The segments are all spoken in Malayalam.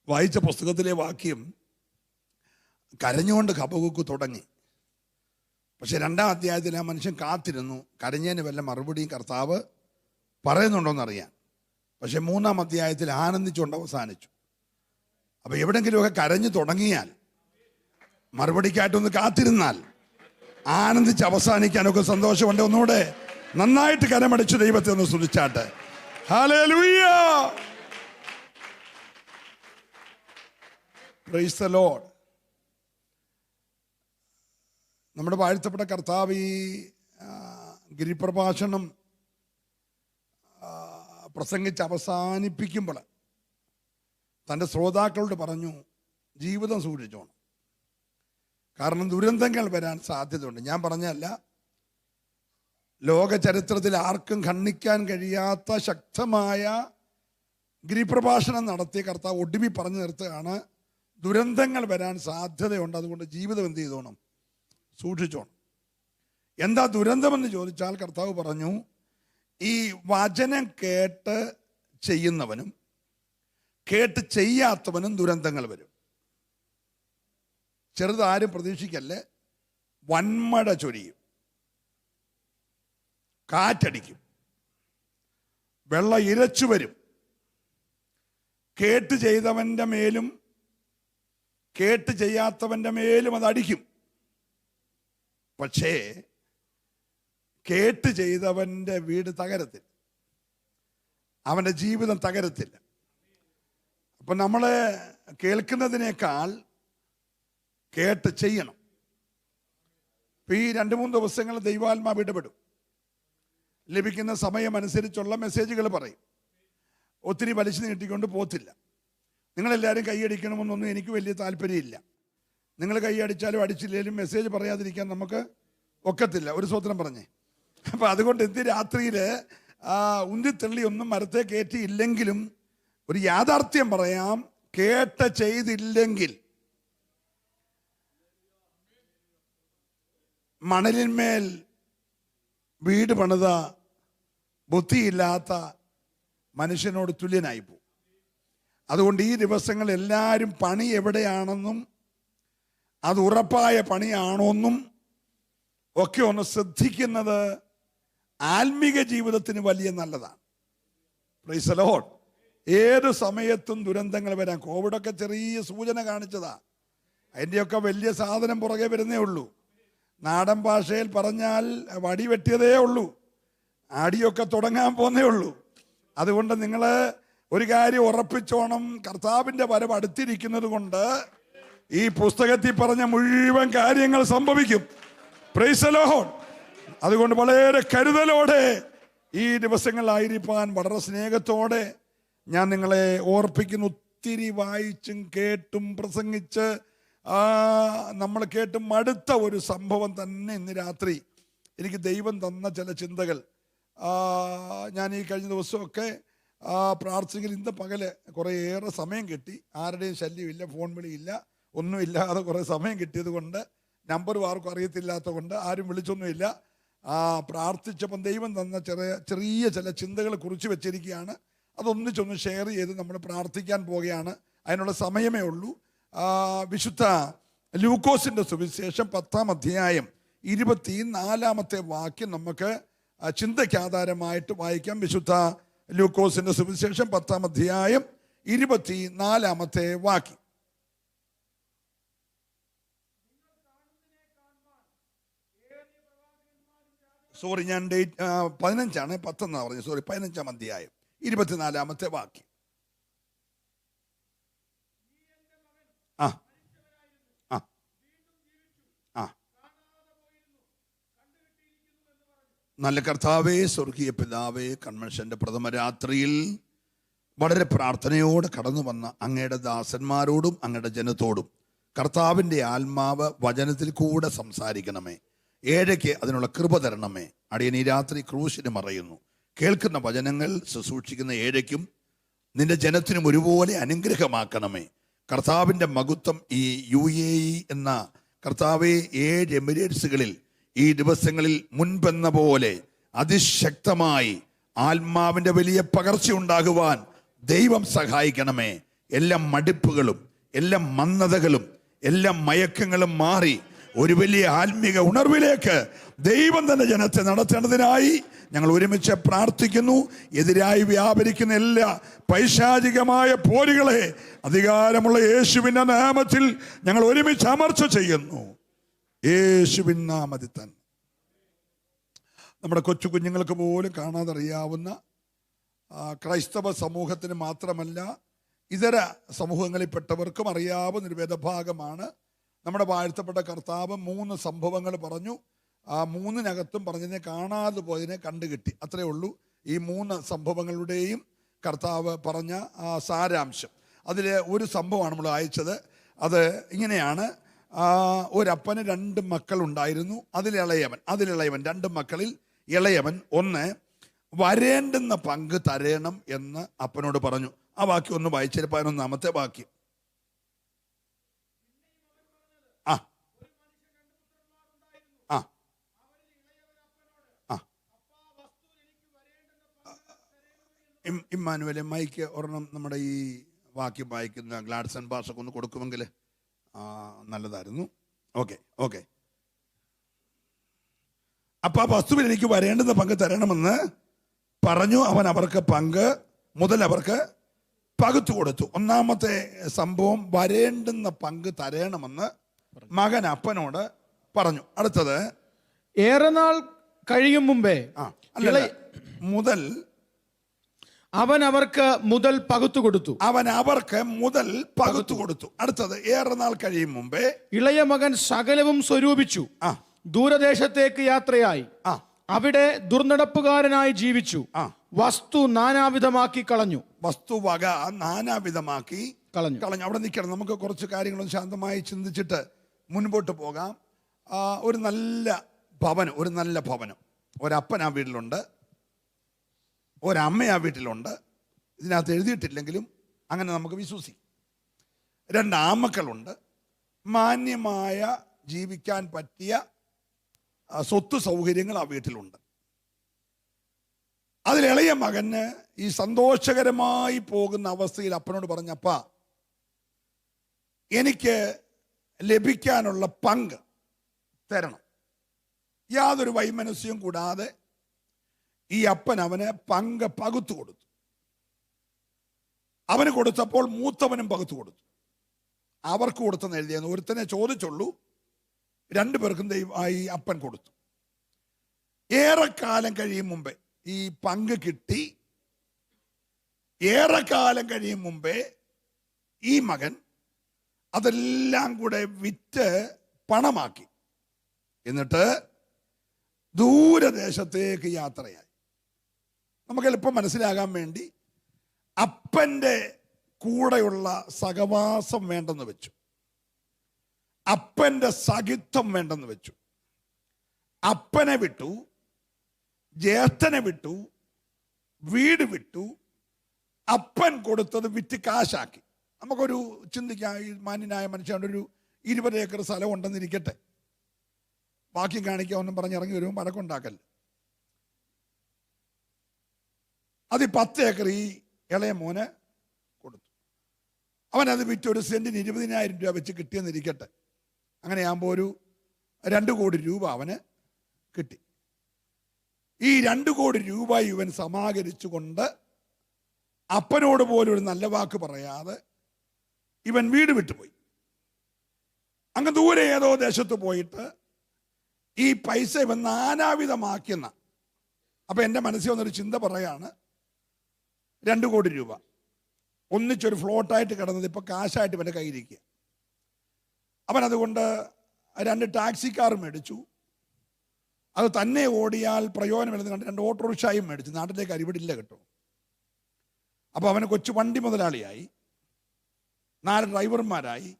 വായിച്ച പുസ്തകത്തിലെ വാക്യം കരഞ്ഞുകൊണ്ട് ഹബക്കൂക്ക് തുടങ്ങി. പക്ഷെ 2-ാം അധ്യായത്തിൽ ആ മനുഷ്യൻ കാത്തിരുന്നു, കരഞ്ഞതിന് വല്ല മറുപടിയും കർത്താവ് പറയുന്നുണ്ടോയെന്നറിയാൻ. പക്ഷെ 3-ാം അധ്യായത്തിൽ ആനന്ദിച്ചുകൊണ്ട് അവസാനിച്ചു. അപ്പോൾ എവിടെയെങ്കിലുമൊക്കെ കരഞ്ഞു തുടങ്ങിയാൽ, മറുപടിക്കായിട്ടൊന്ന് കാത്തിരുന്നാൽ, ആനന്ദിച്ച് അവസാനിക്കാനൊക്കെ സന്തോഷമുണ്ട്. ഒന്നുകൂടെ നന്നായിട്ട് കരമടിച്ച് ദൈവത്തെ ഒന്ന് സ്തുതിച്ചാട്ടെ. Hallelujah, praise the Lord. നമ്മുടെ വാഴ്ത്തപ്പെട്ട കർത്താവ് ഈ ഗിരിപ്രഭാഷണം പ്രസംഗിച്ച് അവസാനിപ്പിക്കുമ്പോൾ തൻ്റെ ശ്രോതാക്കളോട് പറഞ്ഞു, ജീവിതം സൂക്ഷിച്ചോണം, കാരണം ദുരന്തങ്ങൾ വരാൻ സാധ്യതയുണ്ട്. ഞാൻ പറഞ്ഞല്ല, ലോക ചരിത്രത്തിൽ ആർക്കും ഖണ്ഡിക്കാൻ കഴിയാത്ത ശക്തമായ ഗിരിപ്രഭാഷണം നടത്തിയ കർത്താവ് ഒടുവിൽ പറഞ്ഞു നിർത്തുകയാണ്, ദുരന്തങ്ങൾ വരാൻ സാധ്യതയുണ്ട്, അതുകൊണ്ട് ജീവിതം എന്ത് ചെയ്തോണം? സൂക്ഷിച്ചോണം. എന്താ ദുരന്തമെന്ന് ചോദിച്ചാൽ കർത്താവ് പറഞ്ഞു, ഈ വചനം കേട്ട് ചെയ്യുന്നവനും കേട്ട് ചെയ്യാത്തവനും ദുരന്തങ്ങൾ വരും. ചെറുതാരും പ്രതീക്ഷിക്കല്ലേ. വൻമഴ ചൊരിയും, കാറ്റടിക്കും, വെള്ളം ഇരച്ചു വരും. കേട്ട് ചെയ്തവൻ്റെ മേലും കേട്ട് ചെയ്യാത്തവൻ്റെ മേലും അതടിക്കും. പക്ഷേ കേട്ട് ചെയ്തവൻ്റെ വീട് തകരത്തില്ല, അവൻ്റെ ജീവിതം തകരത്തില്ല. അപ്പം നമ്മൾ കേൾക്കുന്നതിനേക്കാൾ കേട്ട് ചെയ്യണം. ഇപ്പം ഈ 2-3 ദിവസങ്ങൾ ദൈവാത്മാവ് ഇടപെടും. ലഭിക്കുന്ന സമയമനുസരിച്ചുള്ള മെസ്സേജുകൾ പറയും. ഒത്തിരി വലിച്ചു നീട്ടിക്കൊണ്ട് പോത്തില്ല. നിങ്ങളെല്ലാവരും കൈയടിക്കണമെന്നൊന്നും എനിക്ക് വലിയ താല്പര്യമില്ല. നിങ്ങൾ കൈയടിച്ചാലും അടിച്ചില്ലെങ്കിലും മെസ്സേജ് പറയാതിരിക്കാൻ നമുക്ക് ഒക്കത്തില്ല. ഒരു സ്വത്രം പറഞ്ഞേ. അപ്പം അതുകൊണ്ട് എന്ത് രാത്രിയിൽ ഉന്തിത്തള്ളി ഒന്നും മരത്തെ കയറ്റിയില്ലെങ്കിലും ഒരു യാഥാർത്ഥ്യം പറയാം, കേട്ട ചെയ്തില്ലെങ്കിൽ മണലിന്മേൽ വീട് പണിത ബുദ്ധിയില്ലാത്ത മനുഷ്യനോട് തുല്യനായി പോകും. അതുകൊണ്ട് ഈ ദിവസങ്ങൾ എല്ലാവരും പണി എവിടെയാണെന്നും അത് ഉറപ്പായ പണിയാണോന്നും ഒക്കെ ഒന്ന് ശ്രദ്ധിക്കുന്നത് ആത്മീക ജീവിതത്തിന് വലിയ നല്ലതാണ്. Price the Lord. ഏത് സമയത്തും ദുരന്തങ്ങൾ വരാം. കോവിഡൊക്കെ ചെറിയ സൂചന കാണിച്ചതാ. അതിൻ്റെയൊക്കെ വലിയ സാധനം പുറകെ വരുന്നേ ഉള്ളൂ. നാടൻ ഭാഷയിൽ പറഞ്ഞാൽ വടി വെട്ടിയതേ ഉള്ളൂ, അടിയൊക്കെ തുടങ്ങാൻ പോന്നേ ഉള്ളൂ. അതുകൊണ്ട് നിങ്ങൾ ഒരു കാര്യം ഉറപ്പിച്ചോണം, കർത്താവിൻ്റെ വരവ് അടുത്തിരിക്കുന്നത് കൊണ്ട് ഈ പുസ്തകത്തിൽ പറഞ്ഞ മുഴുവൻ കാര്യങ്ങൾ സംഭവിക്കും. Price the Lord. അതുകൊണ്ട് വളരെ കരുതലോടെ ഈ ദിവസങ്ങളായിരിക്കാൻ വളരെ സ്നേഹത്തോടെ ഞാൻ നിങ്ങളെ ഓർപ്പിക്കുന്നു. ഒത്തിരി വായിച്ചും കേട്ടും പ്രസംഗിച്ച് നമ്മൾ കേട്ടും മടുത്ത ഒരു സംഭവം തന്നെ ഇന്ന് രാത്രി എനിക്ക് ദൈവം തന്ന ചില ചിന്തകൾ. ഞാൻ ഈ കഴിഞ്ഞ ദിവസമൊക്കെ പ്രാർത്ഥിച്ചെങ്കിൽ ഇന്ന് പകല് കുറേയേറെ സമയം കിട്ടി. ആരുടെയും ശല്യമില്ല, ഫോൺ വിളിയില്ല, ഒന്നുമില്ലാതെ കുറേ സമയം കിട്ടിയത് കൊണ്ട്, നമ്പർ ആർക്കും അറിയത്തില്ലാത്ത കൊണ്ട് ആരും വിളിച്ചൊന്നുമില്ല. പ്രാർത്ഥിച്ചപ്പം ദൈവം തന്ന ചെറിയ ചില ചിന്തകൾ കുറിച്ച് വെച്ചിരിക്കുകയാണ്. അതൊന്നിച്ചൊന്ന് ഷെയർ ചെയ്ത് നമ്മൾ പ്രാർത്ഥിക്കാൻ പോവുകയാണ്. അതിനുള്ള സമയമേ ഉള്ളൂ. വിശുദ്ധ ലൂക്കോസിൻ്റെ സുവിശേഷം 10-ാം അധ്യായം 24-ാമത്തെ വാക്യം നമുക്ക് ചിന്തയ്ക്കാധാരമായിട്ട് വായിക്കാം. വിശുദ്ധ ലൂക്കോസിൻ്റെ സുവിശേഷം 10-ാം അധ്യായം 24-ാമത്തെ വാക്യം. സോറി, ഞാൻ ഡേറ്റ് 15ആണ്, 10 എന്നാണ് പറഞ്ഞത്. സോറി, 15-ാം അധ്യായം 24-ാമത്തെ വാക്യം. ആ ആ ആ നല്ല കർത്താവേ, സ്വർഗീയ പിതാവേ, കൺവെൻഷൻ്റെ പ്രഥമ രാത്രിയിൽ വളരെ പ്രാർത്ഥനയോടെ കടന്നു വന്ന അങ്ങയുടെ ദാസന്മാരോടും അങ്ങയുടെ ജനത്തോടും കർത്താവിൻ്റെ ആത്മാവ് വചനത്തിൽ കൂടെ സംസാരിക്കണമേ. ഏഴയ്ക്ക് അതിനുള്ള കൃപ തരണമേ. അടിയൻ ഈ രാത്രി ക്രൂശിന് മറയുന്നു. കേൾക്കുന്ന വചനങ്ങൾ ശുശ്രൂഷിക്കുന്ന ഏഴയ്ക്കും നിന്റെ ജനത്തിനും ഒരുപോലെ അനുഗ്രഹമാക്കണമേ. കർത്താവിൻ്റെ മഹത്വം ഈ UAE എന്ന കർത്താവെ 7 എമിറേറ്റ്സുകളിൽ ഈ ദിവസങ്ങളിൽ മുൻപെന്ന പോലെ അതിശക്തമായി ആത്മാവിൻ്റെ വലിയ പകർച്ച ഉണ്ടാകുവാൻ ദൈവം സഹായിക്കണമേ. എല്ലാ മടുപ്പുകളും എല്ലാ മന്ദതകളും എല്ലാ മയക്കങ്ങളും മാറി ഒരു വലിയ ആത്മീക ഉണർവിലേക്ക് ദൈവം തന്നെ ജനത്തെ നടത്തേണ്ടതിനായി ഞങ്ങൾ ഒരുമിച്ച് പ്രാർത്ഥിക്കുന്നു. എതിരായി വ്യാപരിക്കുന്ന എല്ലാ പൈശാചികമായ പോരുകളെ അധികാരമുള്ള യേശുവിൻ്റെ നാമത്തിൽ ഞങ്ങൾ ഒരുമിച്ച് അമർച്ച ചെയ്യുന്നു. യേശുവിൻ നാമത്തിൽ തന്നെ. നമ്മുടെ കൊച്ചു കുഞ്ഞുങ്ങൾക്ക് പോലും കാണാതറിയാവുന്ന ക്രൈസ്തവ സമൂഹത്തിന് മാത്രമല്ല ഇതര സമൂഹങ്ങളിൽപ്പെട്ടവർക്കും അറിയാവുന്നൊരു വേദഭാഗമാണ്. നമ്മുടെ വാഴ്ത്തപ്പെട്ട കർത്താവ് 3 സംഭവങ്ങൾ പറഞ്ഞു. ആ 3-നകത്തും പറഞ്ഞതിനെ കാണാതെ പോയതിനെ കണ്ടുകിട്ടി. അത്രയേ ഉള്ളൂ ഈ 3 സംഭവങ്ങളുടെയും കർത്താവ് പറഞ്ഞ ആ സാരാംശം. അതിൽ ഒരു സംഭവമാണ് നമ്മൾ വായിച്ചത്. അത് ഇങ്ങനെയാണ്. ഒരപ്പന് 2 മക്കളുണ്ടായിരുന്നു. അതിലിളയവൻ 2 മക്കളിൽ ഇളയവൻ ഒന്ന് വരേണ്ടുന്ന പങ്ക് തരേണം എന്ന് അപ്പനോട് പറഞ്ഞു. ആ വാക്യം ഒന്ന് വായിച്ചത് 11-ാമത്തെ വാക്യം. ഇമ്മാനുവലെ മൈക്ക് ഒരെണ്ണം നമ്മുടെ ഈ വാക്യം വായിക്കുന്ന ഗ്ലാഡ്സൺ ഭാഷക്ക് ഒന്ന് കൊടുക്കുമെങ്കിൽ നല്ലതായിരുന്നു. ഓക്കെ. അപ്പൊ ആ വസ്തുവിൽ എനിക്ക് വരേണ്ടുന്ന പങ്ക് തരണമെന്ന് പറഞ്ഞു. അവൻ അവർക്ക് അവർക്ക് പകുത്തു കൊടുത്തു. 1-ാമത്തെ സംഭവം വരേണ്ടുന്ന പങ്ക് തരണമെന്ന് മകൻ അപ്പനോട് പറഞ്ഞു. അടുത്തത് ഏറെ നാൾ കഴിയും മുമ്പേ അവൻ അവർക്ക് മുതൽ പകുത്തു കൊടുത്തു. അടുത്തത് ഏറെ നാൾ കഴിയും മുമ്പേ ഇളയ മകൻ സകലവും സ്വരൂപിച്ചു ദൂരദേശത്തേക്ക് യാത്രയായി അവിടെ ദുർനടപ്പുകാരനായി ജീവിച്ചു. വസ്തു നാനാവിധമാക്കി കളഞ്ഞു. വസ്തുവക നാനാവിധമാക്കി കളഞ്ഞു. അവിടെ നിൽക്കണം. നമുക്ക് കുറച്ച് കാര്യങ്ങളും ശാന്തമായി ചിന്തിച്ചിട്ട് മുൻപോട്ട് പോകാം. ഒരു നല്ല ഭവനം ഒരപ്പൻ ആ വീട്ടിലുണ്ട്, ഒരമ്മ ആ വീട്ടിലുണ്ട്. ഇതിനകത്ത് എഴുതിയിട്ടില്ലെങ്കിലും അങ്ങനെ നമുക്ക് വിശ്വസിക്കാം. 2 ആമക്കളുണ്ട്. മാന്യമായ ജീവിക്കാൻ പറ്റിയ സ്വത്ത് സൗകര്യങ്ങൾ ആ വീട്ടിലുണ്ട്. അതിലിളയ മകന് ഈ സന്തോഷകരമായി പോകുന്ന അവസ്ഥയിൽ അപ്പനോട് പറഞ്ഞപ്പാ എനിക്ക് ലഭിക്കാനുള്ള പങ്ക് തരണം. യാതൊരു വൈമനസ്യവും കൂടാതെ ഈ അപ്പൻ അവന് പങ്ക് പകുത്തു കൊടുത്തു. അവന് കൊടുത്തപ്പോൾ മൂത്തവനും പകുത്തു കൊടുത്തു. അവർക്ക് കൊടുത്തെന്ന് എഴുതിയെന്ന് ഒരുത്തനെ ചോദിച്ചുള്ളൂ. 2 പേർക്കും ഈ അപ്പൻ കൊടുത്തു. ഏറെക്കാലം കഴിയും മുമ്പേ ഈ പങ്ക് കിട്ടി. ഏറെക്കാലം കഴിയും മുമ്പേ ഈ മകൻ അതെല്ലാം കൂടെ വിറ്റ് പണമാക്കി. എന്നിട്ട് ദൂരദേശത്തേക്ക് യാത്രയായി. നമുക്ക് എളുപ്പം മനസ്സിലാകാൻ വേണ്ടി അപ്പൻ്റെ കൂടെയുള്ള സഹവാസം വേണ്ടെന്ന് വെച്ചു. അപ്പൻ്റെ സഖിത്വം വേണ്ടെന്ന് വെച്ചു. അപ്പനെ വിട്ടു, ജ്യേഷ്ഠനെ വിട്ടു, വീട് വിട്ടു. അപ്പൻ കൊടുത്തത് വിറ്റ് കാശാക്കി. നമുക്കൊരു ചിന്തിക്കാം. ഈ മാന്യനായ മനുഷ്യൻ്റെ ഒരു 20 ഏക്കർ സ്ഥലം ഉണ്ടെന്നിരിക്കട്ടെ. ബാക്കി കാണിക്കാൻ ഒന്നും പറഞ്ഞ് ഇറങ്ങി വരുമ്പോൾ വഴക്കുണ്ടാക്കല്ല. അത് 10 ഏക്കർ ഈ ഇളയ മോന് കൊടുത്തു. അവനത് വിറ്റ് ഒരു സെന്റിന് 20,000 രൂപ വെച്ച് കിട്ടിയെന്നിരിക്കട്ടെ. അങ്ങനെയാകുമ്പോൾ ഒരു 2 കോടി രൂപ അവന് കിട്ടി. ഈ 2 കോടി രൂപ ഇവൻ സമാഹരിച്ചുകൊണ്ട് അപ്പനോട് പോലും ഒരു നല്ല വാക്ക് പറയാതെ ഇവൻ വീട് വിട്ടുപോയി. അങ്ങ് ദൂരെ ഏതോ ദേശത്ത് പോയിട്ട് ഈ പൈസ ഇവൻ നാനാവിധമാക്കുന്ന. അപ്പൊ എൻ്റെ മനസ്സിൽ വന്നൊരു ചിന്ത പറയാണ്, 2 കോടി രൂപ ഒന്നിച്ചൊരു ഫ്ലോട്ടായിട്ട് കിടന്നത് ഇപ്പൊ കാശായിട്ട് ഇവൻ്റെ കയ്യിലിരിക്കുക. അവൻ അതുകൊണ്ട് 2 ടാക്സി കാർ മേടിച്ചു. അത് തന്നെ ഓടിയാൽ പ്രയോജനമില്ലെന്ന് കണ്ട് 2 ഓട്ടോറിക്ഷയും മേടിച്ചു. നാട്ടിലേക്ക് അരിവിടില്ല കേട്ടോ. അപ്പോൾ അവന് കൊച്ചു വണ്ടി മുതലാളിയായി, 4 ഡ്രൈവർമാരായി,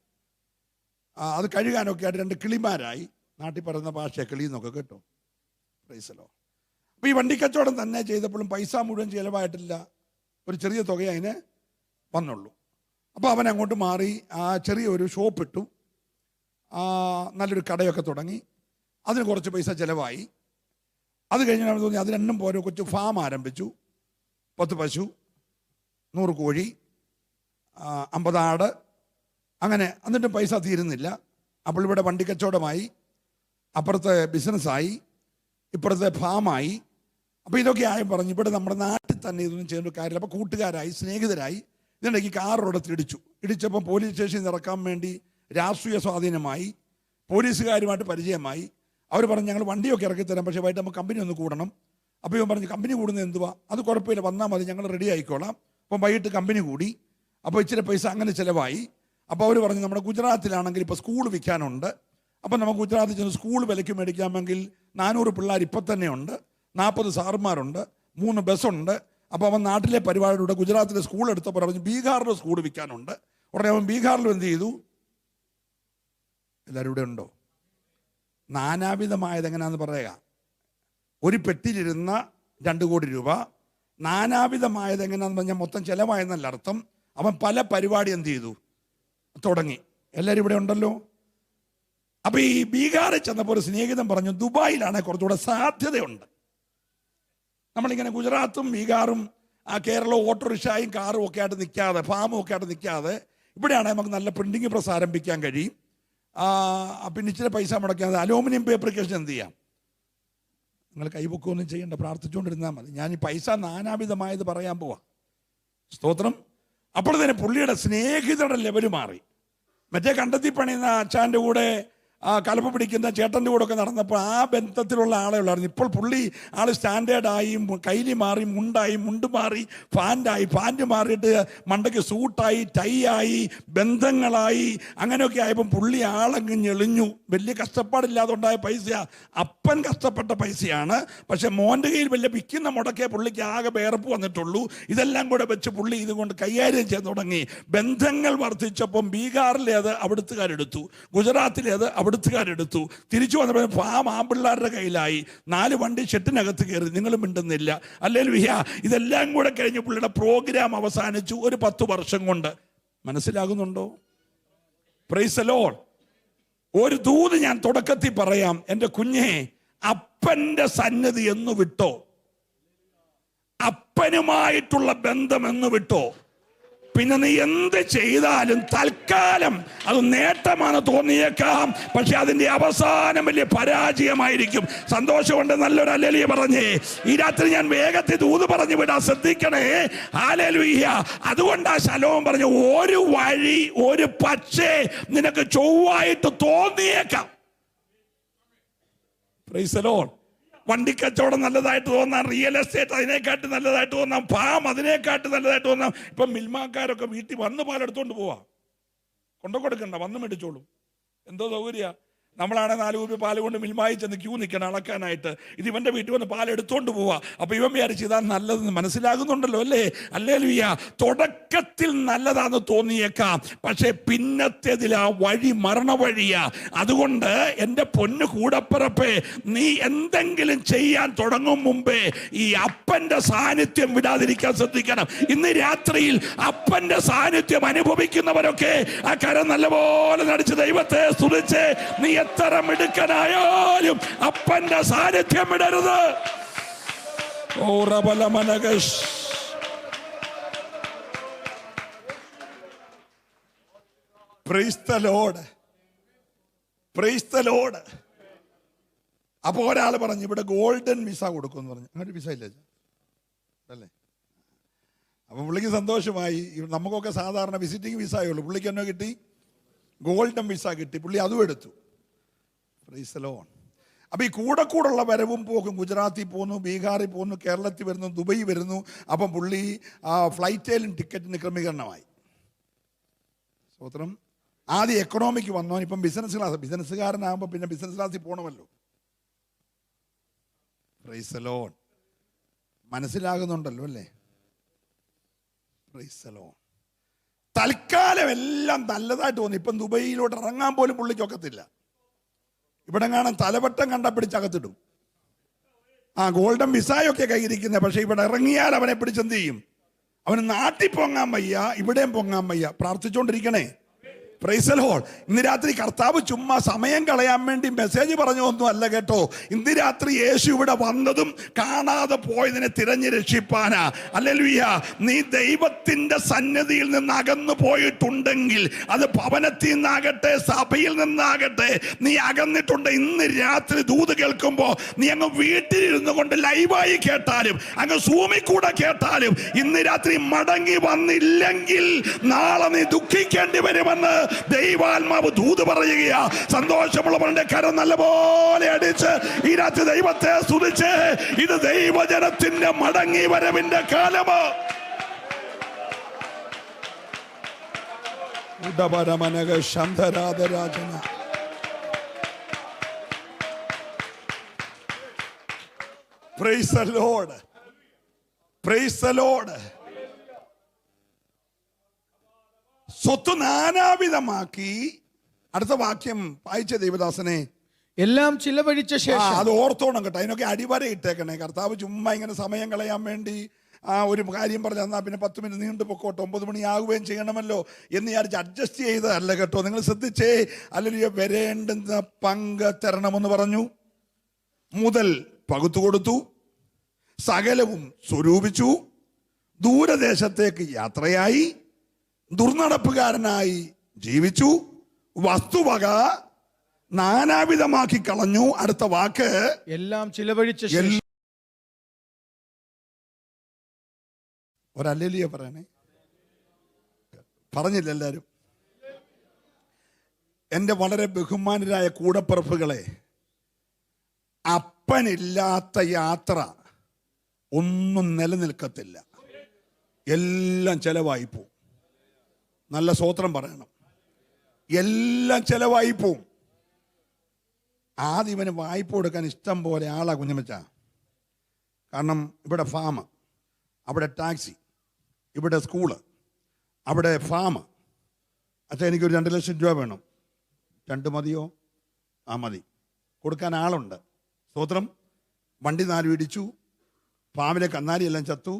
അത് കഴുകാനൊക്കെ ആയിട്ട് 2 കിളിമാരായി. നാട്ടിൽ പറയുന്ന ഭാഷ കിളി എന്നൊക്കെ കേട്ടോ. പ്രൈസലോ. അപ്പോൾ ഈ വണ്ടിക്കച്ചവടം തന്നെ ചെയ്തപ്പോഴും പൈസ മുഴുവൻ ചിലവായിട്ടില്ല. ഒരു ചെറിയ തുക അതിന് വന്നുള്ളൂ. അപ്പോൾ അവൻ അങ്ങോട്ട് മാറി ചെറിയൊരു ഷോപ്പ് ഇട്ടു. നല്ലൊരു കടയൊക്കെ തുടങ്ങി. അതിന് കുറച്ച് പൈസ ചിലവായി. അത് കഴിഞ്ഞ് തോന്നി അത് 2 പോരെ കൊച്ചു ഫാം ആരംഭിച്ചു. 10 പശു, 100 കോഴി, 50 ആട്, അങ്ങനെ. എന്നിട്ടും പൈസ തീരുന്നില്ല. അപ്പോൾ ഇവിടെ വണ്ടി കച്ചവടമായി, അപ്പുറത്തെ ബിസിനസ്സായി, ഇപ്പുറത്തെ ഫാമായി. അപ്പോൾ ഇതൊക്കെ ആയും പറഞ്ഞു ഇവിടെ നമ്മുടെ നാട്ടിൽ തന്നെ ഇതൊന്നും ചെയ്യേണ്ട കാര്യമില്ല. അപ്പോൾ കൂട്ടുകാരായി, സ്നേഹിതരായി. ഇതിനിടയ്ക്ക് കാറോടത്ത് ഇടിച്ചപ്പോൾ പോലീസ് സ്റ്റേഷനിൽ ഇറക്കാൻ വേണ്ടി രാഷ്ട്രീയ സ്വാധീനമായി, പോലീസുകാരുമായിട്ട് പരിചയമായി. അവർ പറഞ്ഞു ഞങ്ങൾ വണ്ടിയൊക്കെ ഇറക്കിത്തരാം, പക്ഷേ വൈകിട്ട് നമുക്ക് കമ്പനി ഒന്ന് കൂടണം. അപ്പോൾ ഇവൻ പറഞ്ഞു കമ്പനി കൂടുന്നത് എന്തുവാ, അത് കുഴപ്പമില്ല, വന്നാൽ മതി, ഞങ്ങൾ റെഡി ആയിക്കോളാം. അപ്പം വൈകിട്ട് കമ്പനി കൂടി. അപ്പോൾ ഇച്ചിരി പൈസ അങ്ങനെ ചിലവായി. അപ്പോൾ അവർ പറഞ്ഞു നമ്മുടെ ഗുജറാത്തിലാണെങ്കിൽ ഇപ്പോൾ സ്കൂൾ വിൽക്കാനുണ്ട്, അപ്പം നമുക്ക് ഗുജറാത്തിൽ ചെന്ന് സ്കൂൾ വിലയ്ക്ക് മേടിക്കാമെങ്കിൽ 400 പിള്ളേർ ഇപ്പം തന്നെ ഉണ്ട്, 40 സാറുമാരുണ്ട്, 3 ബസ്സുണ്ട്. അപ്പോൾ അവൻ നാട്ടിലെ പരിപാടിയുടെ ഗുജറാത്തിലെ സ്കൂൾ എടുത്തപ്പോൾ പറഞ്ഞു ബീഹാറിലെ സ്കൂൾ വിൽക്കാനുണ്ട്. ഉടനെ അവൻ ബീഹാറിലും എന്ത് ചെയ്തു? എല്ലാവരും ഇവിടെ ഉണ്ടോ? നാനാവിധമായത് എങ്ങനെയാണെന്ന് പറയുക. ഒരു പെട്ടിയിലിരുന്ന 2 കോടി രൂപ. നാനാവിധമായത് എങ്ങനെയാണെന്ന് പറഞ്ഞാൽ മൊത്തം ചിലവായെന്നല്ല അർത്ഥം. അവൻ പല പരിപാടി എന്ത് ചെയ്തു? തുടങ്ങി. എല്ലാവരും ഇവിടെ ഉണ്ടല്ലോ. അപ്പോൾ ഈ ബീഹാറിൽ ചെന്നപ്പോൾ ഒരു സ്നേഹിതൻ പറഞ്ഞു ദുബായിലാണ് കുറച്ചുകൂടെ സാധ്യതയുണ്ട്. നമ്മളിങ്ങനെ ഗുജറാത്തും ബീഹാറും കേരളവും ഓട്ടോറിക്ഷയും കാറും ഒക്കെ ആയിട്ട് നിൽക്കാതെ, ഫാമും ഒക്കെ ആയിട്ട് നിൽക്കാതെ ഇവിടെയാണെങ്കിൽ നമുക്ക് നല്ല പ്രിൻറ്റിങ് പ്രസ് ആരംഭിക്കാൻ കഴിയും. പിന്നെ ഇച്ചിരി പൈസ മുടക്കാതെ അലൂമിനിയം പേപ്പറിക്കേഷൻ എന്ത് ചെയ്യാം? നിങ്ങൾ കൈപൊക്കമൊന്നും ചെയ്യേണ്ട, പ്രാർത്ഥിച്ചുകൊണ്ടിരുന്നാൽ മതി. ഞാൻ ഈ പൈസ നാനാവിധമായത് പറയാൻ പോവാം. സ്തോത്രം. അപ്പോൾ തന്നെ പുള്ളിയുടെ സ്നേഹിതരുടെ ലെവല് മാറി. മറ്റേ കണ്ടെത്തി പണിയുന്ന അച്ഛൻ്റെ കൂടെ കലപ്പ പിടിക്കുന്ന ചേട്ടൻ്റെ കൂടെ ഒക്കെ നടന്നപ്പോൾ ആ ബന്ധത്തിലുള്ള ആളെ ഉള്ളായിരുന്നു. ഇപ്പോൾ പുള്ളി ആൾ സ്റ്റാൻഡേർഡായി, കൈലി മാറി, മുണ്ട് മാറി, പാൻറ് മാറിയിട്ട് മണ്ടയ്ക്ക് സൂട്ടായി, ടൈ ആയി, ബന്ധങ്ങളായി, അങ്ങനെയൊക്കെ ആയപ്പോൾ പുള്ളി ആളങ്ങ് ഞെളിഞ്ഞു. വലിയ കഷ്ടപ്പാടില്ലാതെ ഉണ്ടായ പൈസയാ, അപ്പൻ കഷ്ടപ്പെട്ട പൈസയാണ്. പക്ഷെ മോൻ്റെ കയ്യിൽ വലിയ വിൽക്കുന്ന മുടക്കേ പുള്ളിക്ക് ആകെ വേർപ്പ് വന്നിട്ടുള്ളൂ. ഇതെല്ലാം കൂടെ വെച്ച് പുള്ളി ഇതുകൊണ്ട് കൈകാര്യം ചെയ്ത് തുടങ്ങി. ബന്ധങ്ങൾ വർദ്ധിച്ചപ്പം ബീഹാറിലെ അത് അവിടുത്തുകാരെടുത്തു, ഗുജറാത്തിലെ അത് അവിടുത്തുകാരെടുത്തു. തിരിച്ചു വന്നപ്പോൾ ഫാം ആമ്പിള്ളാരുടെ കയ്യിലായി. 4 വണ്ടി ഷെട്ടിനകത്ത് കയറി. നിങ്ങളും മിണ്ടുന്നില്ല. ഹല്ലേലൂയ. ഇതെല്ലാം കൂടെ കഴിഞ്ഞ് പുള്ളിയുടെ പ്രോഗ്രാം അവസാനിച്ചു ഒരു 10 വർഷം കൊണ്ട്. മനസ്സിലാകുന്നുണ്ടോ? Price the Lord. ഒരു ദൂത് ഞാൻ തുടക്കത്തിൽ പറയാം. എൻ്റെ കുഞ്ഞെ, അപ്പൻ്റെ സന്നിധി എന്ന് വിട്ടോ, അപ്പനുമായിട്ടുള്ള ബന്ധം എന്ന് വിട്ടോ, പിന്നെ നീ എന്ത് ചെയ്താലും തൽക്കാലം അത് നേട്ടമാണ് തോന്നിയേക്കാം, പക്ഷെ അതിന്റെ അവസാനം വലിയ പരാജയമായിരിക്കും. സന്തോഷമുണ്ട്. നല്ലൊരു ഹല്ലേലൂയ പറഞ്ഞേ. ഈ രാത്രി ഞാൻ വേഗത്തിൽ ദൂത് പറഞ്ഞു വിടാൻ ശ്രദ്ധിക്കണേ. ഹല്ലേലൂയ. അതുകൊണ്ടാ ശലോമോൻ പറഞ്ഞു ഒരു വഴി ഒരു പക്ഷേ നിനക്ക് ചൊവ്വായിട്ട് തോന്നിയേക്കാം. Price the Lord. വണ്ടിക്കച്ചവടം നല്ലതായിട്ട് തോന്നാം, റിയൽ എസ്റ്റേറ്റ് അതിനെക്കാട്ട് നല്ലതായിട്ട് തോന്നാം, ഫാം അതിനെക്കാട്ട് നല്ലതായിട്ട് തോന്നാം. ഇപ്പം മിൽമാക്കാരൊക്കെ വീട്ടിൽ വന്ന് പാലെടുത്തോണ്ട് പോവാ, കൊണ്ടു കൊടുക്കണ്ട, വന്ന് മേടിച്ചോളും. എന്തോ സൗകര്യ. നമ്മളാണ് 4 രൂപ പാല് കൊണ്ട് മിൽമായി ചെന്ന് ക്യൂ നിൽക്കണം അളക്കാനായിട്ട്. ഇത് ഇവന്റെ വീട്ടിൽ വന്ന് പാൽ എടുത്തോണ്ട് പോവാ. അപ്പൊ ഇവൻ വിചാരിച്ച് ഇതാ നല്ലതെന്ന്. മനസ്സിലാകുന്നുണ്ടല്ലോ അല്ലേ? ഹല്ലേലൂയ. തുടക്കത്തിൽ നല്ലതാന്ന് തോന്നിയേക്കാം, പക്ഷെ പിന്നത്തേതിൽ ആ വഴി മരണവഴിയാ. അതുകൊണ്ട് എൻ്റെ പൊന്നു കൂടപ്പിറപ്പേ, നീ എന്തെങ്കിലും ചെയ്യാൻ തുടങ്ങും മുമ്പേ ഈ അപ്പന്റെ സാന്നിധ്യം വിടാതിരിക്കാൻ ശ്രദ്ധിക്കണം. ഇന്ന് രാത്രിയിൽ അപ്പന്റെ സാന്നിധ്യം അനുഭവിക്കുന്നവരൊക്കെ ആ കരം നല്ലപോലെ നടിച്ച് ദൈവത്തെ സ്തുതിച്ച്, നീ എത്ര മിടുക്കനായാലും അപ്പന്റെ സാന്നിധ്യം വിടരുത്. ഓ റബലമനഗഷ്. Praise the Lord. Praise the Lord. അപ്പോൾ ഒരാൾ പറഞ്ഞു ഇവിടെ ഗോൾഡൻ വിസ കൊടുക്കുമെന്ന് പറഞ്ഞു. അങ്ങനെ വിസ ഇല്ല അല്ലേ? അപ്പോൾ പുള്ളിക്ക് സന്തോഷമായി. നമുക്കൊക്കെ സാധാരണ വിസിറ്റിംഗ് വിസയേ ഉള്ളൂ. പുള്ളിക്ക് എന്നോ കിട്ടി? ഗോൾഡൻ വിസ കിട്ടി. പുള്ളി അതും എടുത്തു. Price the Lord. അപ്പോൾ ഈ കൂടെയുള്ള വരവും പോകും. ഗുജറാത്തിൽ പോകുന്നു, ബീഹാറിൽ പോകുന്നു, കേരളത്തിൽ വരുന്നു, ദുബൈ വരുന്നു. അപ്പം പുള്ളി ഫ്ലൈറ്റിലും ടിക്കറ്റിന് ക്രമീകരണമായി. സ്വത്രം. ആദ്യം എക്കണോമിക്ക് വന്നോ, ഇപ്പം ബിസിനസ് ക്ലാസ്. ബിസിനസ്സുകാരനാകുമ്പോൾ പിന്നെ ബിസിനസ് ക്ലാസ്സിൽ പോകണമല്ലോ. Praise the Lord. മനസ്സിലാകുന്നുണ്ടല്ലോ അല്ലേ? Praise the Lord. തൽക്കാലം എല്ലാം നല്ലതായിട്ട് തോന്നി. ഇപ്പം ദുബൈയിലോട്ട് ഇറങ്ങാൻ പോലും പുള്ളിക്കൊക്കത്തില്ല. ഇവിടെ കാണാൻ തലവട്ടം കണ്ട പിടിച്ചകത്തിടും. ഗോൾഡൻ വിസയൊക്കെ കയ്യിരിക്കുന്നത്. പക്ഷെ ഇവിടെ ഇറങ്ങിയാൽ അവനെ പിടിച്ചെന്ത് ചെയ്യും? അവന് നാട്ടിൽ പൊങ്ങാൻ വയ്യ, ഇവിടെയും പൊങ്ങാൻ വയ്യ. പ്രാർത്ഥിച്ചുകൊണ്ടിരിക്കണേ. Praise the Lord. ഇന്ന് രാത്രി കർത്താവ് ചുമ്മാ സമയം കളയാൻ വേണ്ടി മെസ്സേജ് പറഞ്ഞൊന്നും അല്ല കേട്ടോ. ഇന്ന് രാത്രി യേശു ഇവിടെ വന്നതും കാണാതെ പോയതിനെ തിരഞ്ഞ് രക്ഷിപ്പാനാ. ഹല്ലേലൂയ. നീ ദൈവത്തിന്റെ സന്നിധിയിൽ നിന്ന് അകന്നു പോയിട്ടുണ്ടെങ്കിൽ, അത് ഭവനത്തിൽ നിന്നാകട്ടെ സഭയിൽ നിന്നാകട്ടെ, നീ അകന്നിട്ടുണ്ട്, ഇന്ന് രാത്രി ദൂത് കേൾക്കുമ്പോ നീ അങ്ങ് വീട്ടിലിരുന്നു കൊണ്ട് ലൈവായി കേട്ടാലും അങ്ങ് സൂമിൽ കൂടെ കേട്ടാലും, ഇന്ന് രാത്രി മടങ്ങി വന്നില്ലെങ്കിൽ നാളെ നീ ദുഃഖിക്കേണ്ടി വരുമെന്ന് ദൈവാത്മാവ് ദൂത് പറയുകയാ. സന്തോഷമുള്ളവരുടെ കരം നല്ലപോലെ അടിച്ച് ഈ രാത്രി ദൈവത്തെ സ്തുതിച്ച്, ഇത് ദൈവജനത്തിന്റെ മടങ്ങി വരവിന്റെ കാലമോ. Praise the Lord. Praise the Lord. സ്വത്ത് നാനാവിധമാക്കി. അടുത്ത വാക്യം വായിച്ച ദൈവദാസനെ. എല്ലാം ചിലവഴിച്ച ശേഷം. അത് ഓർത്തോണം കേട്ടോ, അതിനൊക്കെ അടിവര ഇട്ടേക്കണേ. കർത്താവ് ചുമ്മാ ഇങ്ങനെ സമയം കളയാൻ വേണ്ടി ഒരു കാര്യം പറഞ്ഞു തന്നാൽ പിന്നെ 10 മിനിറ്റ് നീണ്ടു പൊക്കോട്ടെ, 9 മണിയാകുകയും ചെയ്യണമല്ലോ എന്ന് വിചാരിച്ച് അഡ്ജസ്റ്റ് ചെയ്തതല്ല കേട്ടോ. നിങ്ങൾ ശ്രദ്ധിച്ചേ. അല്ലെങ്കിൽ വരേണ്ടുന്ന പങ്ക് തരണമെന്ന് പറഞ്ഞു. മുതൽ പകുത്തു കൊടുത്തു, സകലവും സ്വരൂപിച്ചു, ദൂരദേശത്തേക്ക് യാത്രയായി, ദുർനടപ്പുകാരനായി ജീവിച്ചു, വസ്തുവക നാനാവിധമാക്കി കളഞ്ഞു. അടുത്ത വാക്ക് എല്ലാം ചിലവഴിച്ച ശേഷം. ഒരല്ലേലിയ പറയണേ. പറഞ്ഞില്ല എല്ലാരും. എൻ്റെ വളരെ ബഹുമാനരായ കൂടപ്പിറപ്പുകളെ, അപ്പനില്ലാത്ത യാത്ര ഒന്നും നിലനിൽക്കത്തില്ല. എല്ലാം ചെലവായി പോവും. നല്ല സ്തോത്രം പറയണം. എല്ലാം ചെലവായി പോവും. ആദ്യം ഇവന് വായ്പ കൊടുക്കാൻ ഇഷ്ടം പോലെ ആളാ കുഞ്ഞമ്മച്ച. കാരണം ഇവിടെ ഫാം, അവിടെ ടാക്സി, ഇവിടെ സ്കൂള്, അവിടെ ഫാം. അച്ഛാ എനിക്കൊരു 2 ലക്ഷം രൂപ വേണം. 2 മതിയോ? മതി. കൊടുക്കാൻ ആളുണ്ട്. സ്തോത്രം. വണ്ടി 4 ഇടിച്ചു, ഫാമിലെ കന്നാലിയെല്ലാം ചത്തു.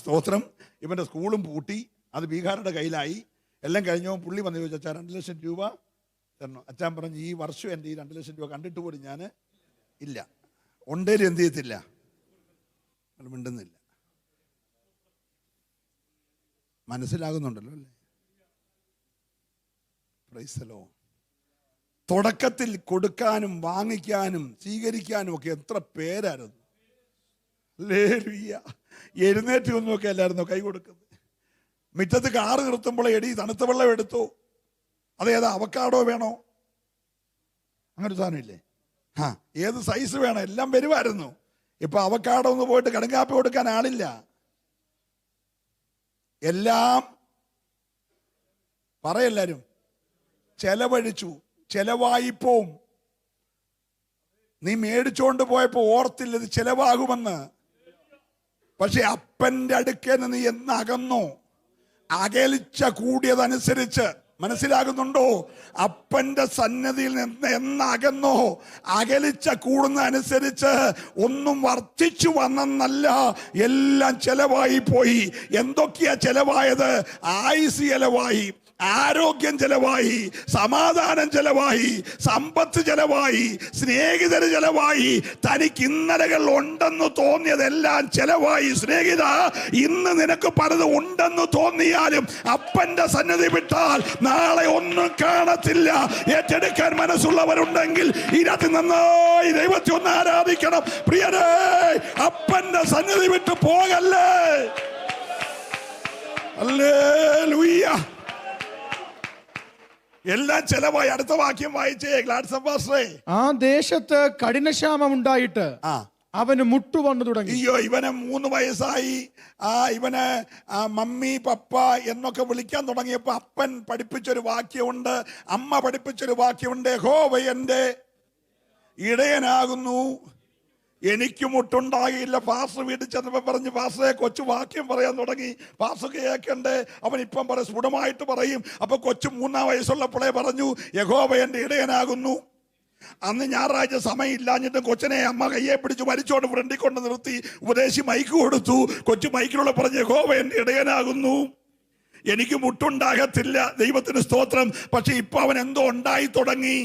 സ്തോത്രം. ഇവൻ്റെ സ്കൂളും പൂട്ടി, അത് ബീഹാറുടെ കയ്യിലായി. എല്ലാം കഴിഞ്ഞോ പുള്ളി വന്ന് ചോദിച്ചു, അച്ഛാ 2 ലക്ഷം രൂപ തരണം. അച്ഛൻ പറഞ്ഞു, ഈ വർഷം എൻ്റെ ഈ 2 ലക്ഷം രൂപ കണ്ടിട്ട് പോലും ഞാൻ ഇല്ല. ഉണ്ടേലും എന്ത് ചെയ്യത്തില്ല, മിണ്ടുന്നില്ല. മനസ്സിലാകുന്നുണ്ടല്ലോ അല്ലേ? Praise the Lord. തുടക്കത്തിൽ കൊടുക്കാനും വാങ്ങിക്കാനും സ്വീകരിക്കാനും ഒക്കെ എത്ര പേരായിരുന്നു. ഹല്ലേലൂയ. എഴുന്നേറ്റ് ഒന്നുമൊക്കെ അല്ലായിരുന്നോ കൈ കൊടുക്കുന്നത്? മുറ്റത്ത് കാറ് നിർത്തുമ്പോൾ എടി തണുത്ത വെള്ളം എടുത്തു, അതേതാ അവക്കാടോ വേണോ, അങ്ങനെ സാധനമില്ലേ? ഏത് സൈസ് വേണം, എല്ലാം വരുമായിരുന്നു. ഇപ്പൊ അവക്കാടോ ഒന്ന് പോയിട്ട് കടുങ്കാപ്പി കൊടുക്കാൻ ആളില്ല. എല്ലാം പറയെല്ലാരും ചെലവഴിച്ചു. ചെലവായിപ്പോവും. നീ മേടിച്ചോണ്ട് പോയപ്പോ ഓർത്തില്ല ഇത് ചെലവാകുമെന്ന്. പക്ഷെ അപ്പന്റെ അടുക്കേന്ന് നീ എന്നകന്നോ, അകലിച്ച കൂടിയതനുസരിച്ച്, മനസ്സിലാകുന്നുണ്ടോ? അപ്പന്റെ സന്നിധിയിൽ നിന്ന് എന്നകന്നോ, അകലിച്ച കൂടുന്നതനുസരിച്ച് ഒന്നും വർദ്ധിച്ചു വന്നെന്നല്ല, എല്ലാം ചെലവായി പോയി. എന്തൊക്കെയാ ചെലവായത്? ആയുസ് ചെലവായി, ആരോഗ്യം ചെലവായി, സമാധാനം ചെലവായി, സമ്പത്ത് ചെലവായി, സ്നേഹിതര് ചെലവായി, തനിക്ക് ഇന്നലകൾ ഉണ്ടെന്ന് തോന്നിയതെല്ലാം ചെലവായി. സ്നേഹിത, ഇന്ന് നിനക്ക് പലതും ഉണ്ടെന്ന് തോന്നിയാലും അപ്പന്റെ സന്നിധി വിട്ടാൽ നാളെ ഒന്നും കാണത്തില്ല. ഏറ്റെടുക്കാൻ മനസ്സുള്ളവരുണ്ടെങ്കിൽ ഈ രാത്രി നന്നായി ദൈവത്തെ ഒന്ന് ആരാധിക്കണം. പ്രിയരേ, അപ്പന്റെ സന്നിധി വിട്ട് പോകല്ലേ. ഹല്ലേലൂയ. എല്ലാം ചെലവായി. അടുത്ത വാക്യം വായിച്ചേ ഗ്ലാഡ്സൺ പാസ്റ്ററേ. ആ ദേശത്ത് കഠിനക്ഷാമം ഉണ്ടായിട്ട് അവന് മുട്ടുവന്നു തുടങ്ങി. അയ്യോ, ഇവന് 3 വയസ്സായി. ഇവന് മമ്മി പപ്പ എന്നൊക്കെ വിളിക്കാൻ തുടങ്ങിയപ്പോ അപ്പൻ പഠിപ്പിച്ചൊരു വാക്യമുണ്ട്, അമ്മ പഠിപ്പിച്ചൊരു വാക്യമുണ്ട്. യഹോവ എൻ്റെ ഇടയനാകുന്നു, എനിക്ക് മുട്ടുണ്ടാകില്ല. പാസ്റ്റർ വീട്ടിൽ ചെന്നപ്പോൾ പറഞ്ഞു, പാസ്റ്ററെ കൊച്ചു വാക്യം പറയാൻ തുടങ്ങി. പാസ്റ്റർ കേൾക്കണ്ടേ? അവൻ ഇപ്പം പറയും, സ്ഫുടമായിട്ട് പറയും. അപ്പൊ കൊച്ചു 3 വയസ്സുള്ളപ്പോഴേ പറഞ്ഞു, യഹോവ എൻ്റെ ഇടയനാകുന്നു. അന്ന് ഞായറാഴ്ച സമയം ഇല്ലാഞ്ഞിട്ടും കൊച്ചിനെ അമ്മ കയ്യെ പിടിച്ച് വലിച്ചോണ്ട് ഫ്രണ്ടിൽ കൊണ്ട് നിർത്തി ഉപദേശി മൈക്ക് കൊടുത്തു. കൊച്ചു മൈക്കിലൂടെ പറഞ്ഞു, യഹോവ എൻ്റെ ഇടയനാകുന്നു, എനിക്ക് മുട്ടുണ്ടാകത്തില്ല, ദൈവത്തിന് സ്തോത്രം. പക്ഷെ ഇപ്പൊ അവൻ എന്തോ ഉണ്ടായി തുടങ്ങി.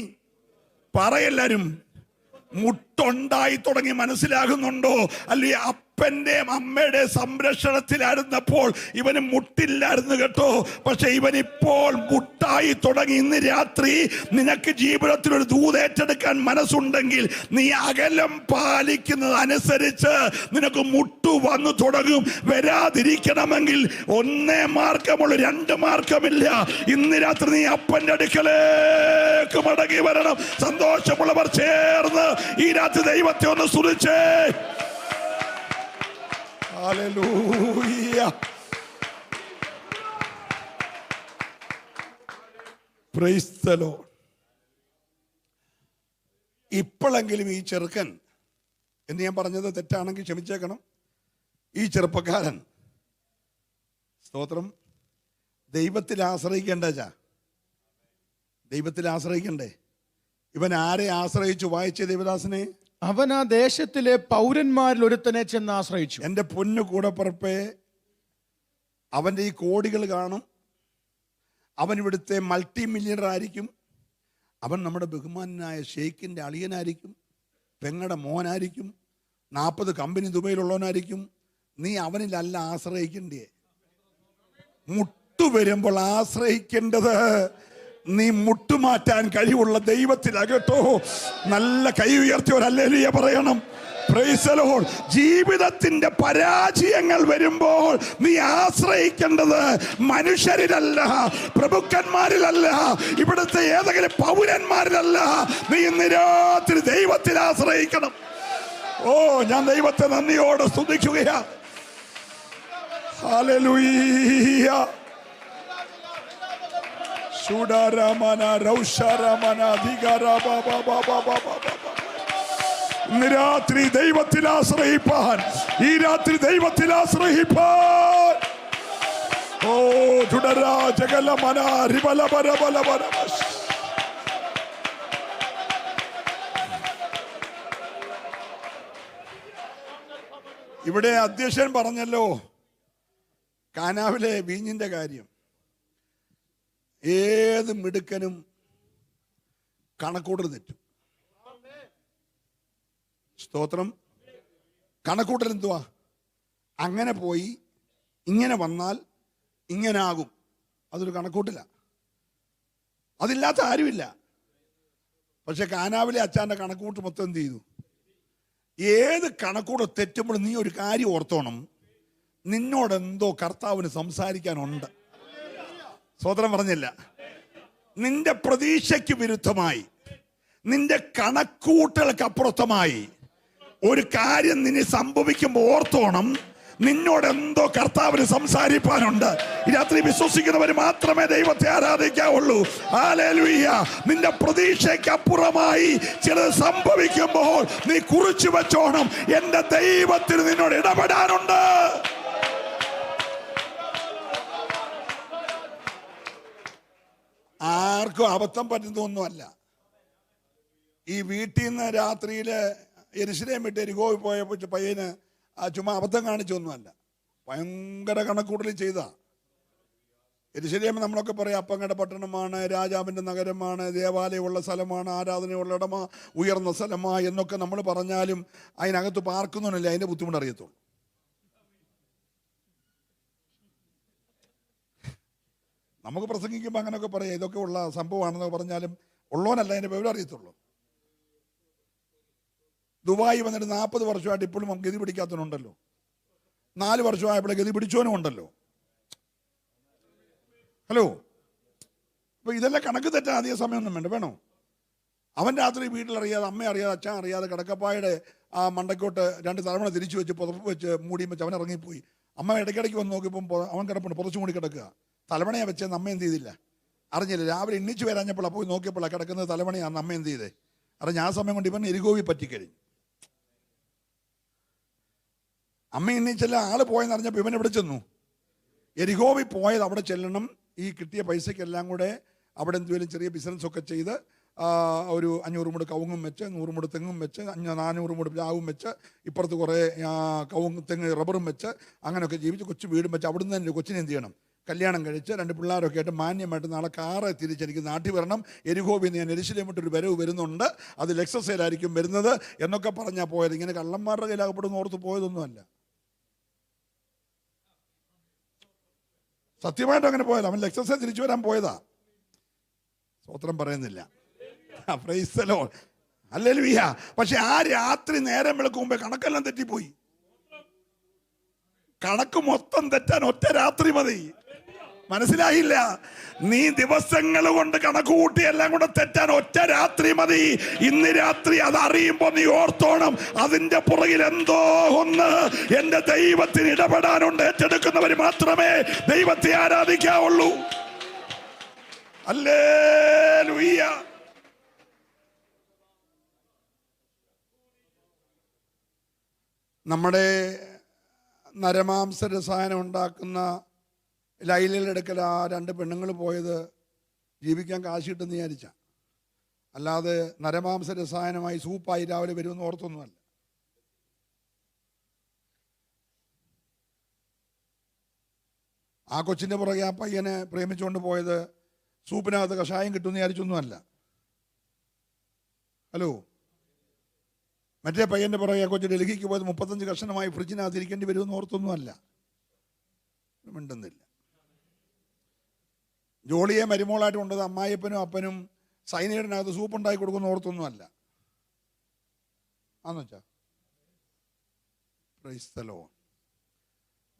പറയെല്ലാരും മുട്ടുണ്ടായി തുടങ്ങി. മനസ്സിലാകുന്നുണ്ടോ? അല്ലെ, അപ്പന്റെയും അമ്മയുടെ സംരക്ഷണത്തിലായിരുന്നപ്പോൾ ഇവന് മുട്ടില്ലായിരുന്നു കേട്ടോ. പക്ഷെ ഇവനിപ്പോൾ മുട്ടായി തുടങ്ങി. ഇന്ന് രാത്രി നിനക്ക് ജീവിതത്തിൽ ഒരു ദൂതേറ്റെടുക്കാൻ മനസ്സുണ്ടെങ്കിൽ നീ അകലം പാലിക്കുന്നത് അനുസരിച്ച് നിനക്ക് മുട്ടു വന്നു തുടങ്ങും. വരാതിരിക്കണമെങ്കിൽ ഒന്നേ മാർഗമുള്ളൂ, രണ്ട് മാർഗമില്ല. ഇന്ന് രാത്രി നീ അപ്പന്റെ അടുക്കലേക്ക് മടങ്ങി വരണം. സന്തോഷമുള്ളവർ ചേർന്ന് ഈ രാത്രി ദൈവത്തെ ഒന്ന് സ്തുതിച്ചേ. ഹല്ലേലൂയ. Praise the Lord. ഇപ്പോഴെങ്കിലും ഈ ചെറുക്കൻ, എന്ന് ഞാൻ പറഞ്ഞത് തെറ്റാണെങ്കിൽ ക്ഷമിച്ചേക്കണം, ഈ ചെറുപ്പക്കാരൻ സ്തോത്രം ദൈവത്തിൽ ആശ്രയിക്കേണ്ടച്ചാ, ദൈവത്തിൽ ആശ്രയിക്കണ്ടേ? ഇവൻ ആരെ ആശ്രയിച്ചു? വായിച്ച ദേവദാസനെ, അവൻ ആ ദേശത്തിലെ പൗരന്മാരിൽ ഒരുത്തനെ ചെന്ന് ആശ്രയിച്ചു. എൻ്റെ പൊന്നു കൂടപ്പുറപ്പേ, അവൻ്റെ ഈ കോടികൾ കാണും, അവൻ ഇവിടുത്തെ മൾട്ടി മില്യണർ ആയിരിക്കും, അവൻ നമ്മുടെ ബഹുമാനായ ഷെയ്ഖിൻ്റെ അളിയനായിരിക്കും, പെങ്ങടെ മോനായിരിക്കും, 40 കമ്പനി ദുബൈയിലുള്ളവനായിരിക്കും. നീ അവനിലല്ല ആശ്രയിക്കണ്ടേ. മുട്ടു വരുമ്പോൾ ആശ്രയിക്കേണ്ടത് നീ മുട്ടുമാറ്റാൻ കഴിവുള്ള ദൈവത്തിലാകട്ടോ. നല്ല കൈ ഉയർത്തി ഒരു ഹല്ലേലൂയ പറയണം. Price the Lord. ജീവിതത്തിന്റെ പരാജയങ്ങൾ വരുമ്പോൾ നീ ആശ്രയിക്കേണ്ടത് മനുഷ്യരിലല്ല, പ്രഭുക്കന്മാരിലല്ല, ഇവിടുത്തെ ഏതെങ്കിലും പൗരന്മാരിലല്ല. നീ ഇന്ന് രാത്രി ദൈവത്തിൽ ആശ്രയിക്കണം. ഓ, ഞാൻ ദൈവത്തെ നന്ദിയോടെ സ്തുതിക്കുകയാ. ഹല്ലേലൂയ. ഇന്ന് രാത്രി ദൈവത്തിൽ ആശ്രയിപ്പാൻ, ഈ രാത്രി ദൈവത്തിൽ ആശ്രയിപ്പാൻ. ഓ തുടരാ ജഗലമന റിബലബരബലബര. ഇവിടെ അധ്യക്ഷൻ പറഞ്ഞല്ലോ കാനാവിലെ വീഞ്ഞിന്റെ കാര്യം. ഏത് മിടുക്കനും കണക്കൂട്ടൽ തെറ്റും. സ്തോത്രം. കണക്കൂട്ടൽ എന്തുവാ? അങ്ങനെ പോയി ഇങ്ങനെ വന്നാൽ ഇങ്ങനെ ആകും. അതൊരു കണക്കൂട്ടില്ല. അതില്ലാത്ത ആരുമില്ല. പക്ഷെ കാനാവിലെ അച്ഛൻ്റെ കണക്കൂട്ട് മൊത്തം എന്ത് ചെയ്തു? ഏത് കണക്കൂടെ തെറ്റുമ്പോൾ നീ ഒരു കാര്യം ഓർത്തോണം, നിന്നോടെന്തോ കർത്താവിന് സംസാരിക്കാനുണ്ട്. സ്തോത്രം പറഞ്ഞില്ല. നിന്റെ പ്രതീക്ഷയ്ക്ക് വിരുദ്ധമായി, നിന്റെ കണക്കൂട്ടലുകൾക്ക് അപ്പുറത്തമായി ഒരു കാര്യം നിന്നെ സംഭവിക്കുമ്പോൾ ഓർത്തോണം, നിന്നോടെന്തോ കർത്താവിന് സംസാരിപ്പാനുണ്ട്. ഈ രാത്രി വിശ്വസിക്കുന്നവർ മാത്രമേ ദൈവത്തെ ആരാധിക്കാവുള്ളൂ. ഹല്ലേലൂയ. നിന്റെ പ്രതീക്ഷയ്ക്ക് അപ്പുറമായി ചിലത് സംഭവിക്കുമ്പോൾ നീ കുറിച്ചു വെച്ചോണം, എന്റെ ദൈവത്തിന് നിന്നോട് ഇടപെടാനുണ്ട്. ആർക്കും അബദ്ധം പറ്റുന്നൊന്നുമല്ല. ഈ വീട്ടിൽ നിന്ന് രാത്രിയിൽ യെരൂശലേം വിട്ട് യെരിഹോവിൽ പോയപ്പോൾ പയ്യന് ചുമ്മാ അബദ്ധം കാണിച്ചൊന്നുമല്ല, ഭയങ്കര കണക്കൂട്ടൽ ചെയ്താ. യെരൂശലേം നമ്മളൊക്കെ പറയും അപ്പങ്ങളുടെ പട്ടണമാണ്, രാജാവിൻ്റെ നഗരമാണ്, ദേവാലയമുള്ള സ്ഥലമാണ്, ആരാധനയുള്ള ഇടമ, ഉയർന്ന സ്ഥലമാണ് എന്നൊക്കെ നമ്മൾ പറഞ്ഞാലും അതിനകത്ത് പാർക്കുന്നവനല്ലേ അതിൻ്റെ ബുദ്ധിമുട്ട് അറിയത്തുള്ളൂ. നമുക്ക് പ്രസംഗിക്കുമ്പോൾ അങ്ങനെയൊക്കെ പറയാം, ഇതൊക്കെ ഉള്ള സംഭവമാണെന്ന് പറഞ്ഞാലും ഉള്ളവനല്ല അതിൻ്റെ വിവരം അറിയത്തുള്ളൂ. ദുബായി വന്നിട്ട് 40 വർഷമായിട്ട് ഇപ്പോഴും ഗതി പിടിക്കാത്തവനുണ്ടല്ലോ. 4 വർഷമായപ്പോഴേ ഗതി പിടിച്ചവനും ഉണ്ടല്ലോ. ഹലോ. അപ്പൊ ഇതെല്ലാം കണക്ക് തെറ്റാൻ അധികം സമയമൊന്നും വേണ്ട. വേണോ? അവൻ രാത്രി വീട്ടിലറിയാതെ, അമ്മ അറിയാതെ, അച്ഛൻ അറിയാതെ കിടക്കപ്പായുടെ ആ മണ്ടക്കോട്ട് 2 തലമുറ തിരിച്ചു വെച്ച് പുതപ്പ് വെച്ച് മൂടിയും വെച്ച് അവൻ ഇറങ്ങിപ്പോയി. അമ്മ ഇടയ്ക്കിടയ്ക്ക് വന്ന് നോക്കിയപ്പോൾ അവൻ കിടപ്പുണ്ട്, പുതച്ചു മൂടി കിടക്കുക. തലമണയെ വെച്ചെന്ന് അമ്മ എന്ത് ചെയ്തില്ല, അറിഞ്ഞില്ല. രാവിലെ എണ്ണിച്ച് വരാഞ്ഞപ്പോൾ പോയി നോക്കിയപ്പോൾ കിടക്കുന്നത് തലമണയാന്ന് അമ്മ എന്ത് ചെയ്തേ അറിഞ്ഞ. ആ സമയം കൊണ്ട് ഇവൻ യെരിഹോവി പറ്റിക്കഴിഞ്ഞു. അമ്മ എണ്ണീച്ചല്ല, ആള് പോയെന്ന് അറിഞ്ഞപ്പോൾ ഇവൻ എവിടെ ചെന്നു? യെരിഹോവി പോയത് അവിടെ ചെല്ലണം. ഈ കിട്ടിയ പൈസക്കെല്ലാം കൂടെ അവിടെ എന്തെങ്കിലും ചെറിയ ബിസിനസ്സൊക്കെ ചെയ്ത് ഒരു 500 മൂട് കവുങ്ങും വെച്ച്, 100 മൂട് തെങ്ങും വെച്ച്, 400 മൂട് പ്ലാവും വെച്ച്, ഇപ്പുറത്ത് കുറേ കവുങ്ങ് തെങ്ങ് റബ്ബറും വെച്ച്, അങ്ങനെയൊക്കെ ജീവിച്ച് കൊച്ചു വീടും വെച്ച് അവിടുന്ന് തന്നെ കൊച്ചിനെ എന്ത് ചെയ്യണം? കല്യാണം കഴിച്ച് 2 പിള്ളേരൊക്കെ ആയിട്ട് മാന്യമായിട്ട് നാളെ കാറ് തിരിച്ചെനിക്ക് നാട്ടിൽ വരണം, എരിഹോബിൽ നിന്ന് ഞാൻ എരിശിലേമിട്ടൊരു വരവ് വരുന്നുണ്ട്, അത് ലെക്സസേലായിരിക്കും വരുന്നത് എന്നൊക്കെ പറഞ്ഞാൽ പോയത്. ഇങ്ങനെ കള്ളന്മാരുടെ കയ്യിലാകപ്പെടുന്ന ഓർത്ത് പോയതൊന്നുമല്ല. സത്യമായിട്ടും അങ്ങനെ പോയതാ. അവൻ ലെക്സസേ തിരിച്ചു വരാൻ പോയതാ. സ്തോത്രം പറയുന്നില്ല. Price the Lord. ഹല്ലേലൂയ. പക്ഷെ ആ രാത്രി നേരം വെളുക്കും മുമ്പേ കണക്കെല്ലാം തെറ്റിപ്പോയി. കണക്ക് മൊത്തം തെറ്റാൻ ഒറ്റ രാത്രി മതി. മനസ്സിലായില്ല? നീ ദിവസങ്ങൾ കൊണ്ട് കണക്ക് കൂട്ടി എല്ലാം കൂടെ തെറ്റാൻ ഒറ്റ രാത്രി മതി. ഇന്ന് രാത്രി അത് അറിയുമ്പോൾ നീ ഓർത്തോണം, അതിന്റെ പുറകിൽ എന്തോ ഒന്ന് എന്റെ ദൈവത്തിന് ഇടപെടാനുണ്ട്. ഏറ്റെടുക്കുന്നവർ മാത്രമേ ദൈവത്തെ ആരാധിക്കാവുള്ളൂ. ഹല്ലേലൂയ. നമ്മുടെ നരമാംസ രസായനം ഉണ്ടാക്കുന്ന ലൈലയിലെടുക്കൽ ആ 2 പെണ്ണുങ്ങൾ പോയത് ജീവിക്കാൻ കാശ് കിട്ടുമെന്ന് വിചാരിച്ച, അല്ലാതെ നരമാംസ രസായനമായി സൂപ്പായി രാവിലെ വരുമെന്ന് ഓർത്തൊന്നുമല്ല. ആ കൊച്ചിൻ്റെ പുറകെ ആ പയ്യനെ പ്രേമിച്ചുകൊണ്ട് പോയത് സൂപ്പിനകത്ത് കഷായം കിട്ടുമെന്ന് വിചാരിച്ചൊന്നുമല്ല. ഹലോ, മറ്റേ പയ്യൻ്റെ പുറകെ ആ കൊച്ചു ഡൽഹിക്ക് പോയത് 35 കഷണമായി ഫ്രിഡ്ജിനകത്ത് ഇരിക്കേണ്ടി വരുമെന്ന് ഓർത്തൊന്നുമല്ല. മിണ്ടുന്നില്ല. ജോളിയെ മരുമോളായിട്ട് കൊണ്ടത് അമ്മായിയപ്പനും അപ്പനും സൈനൈഡിനകത്ത് സൂപ്പ് ഉണ്ടാക്കി കൊടുക്കുന്ന ഓർത്തൊന്നുമല്ല. ആന്ന് വെച്ചാ പ്രൈസ് ദി ലോർഡ്.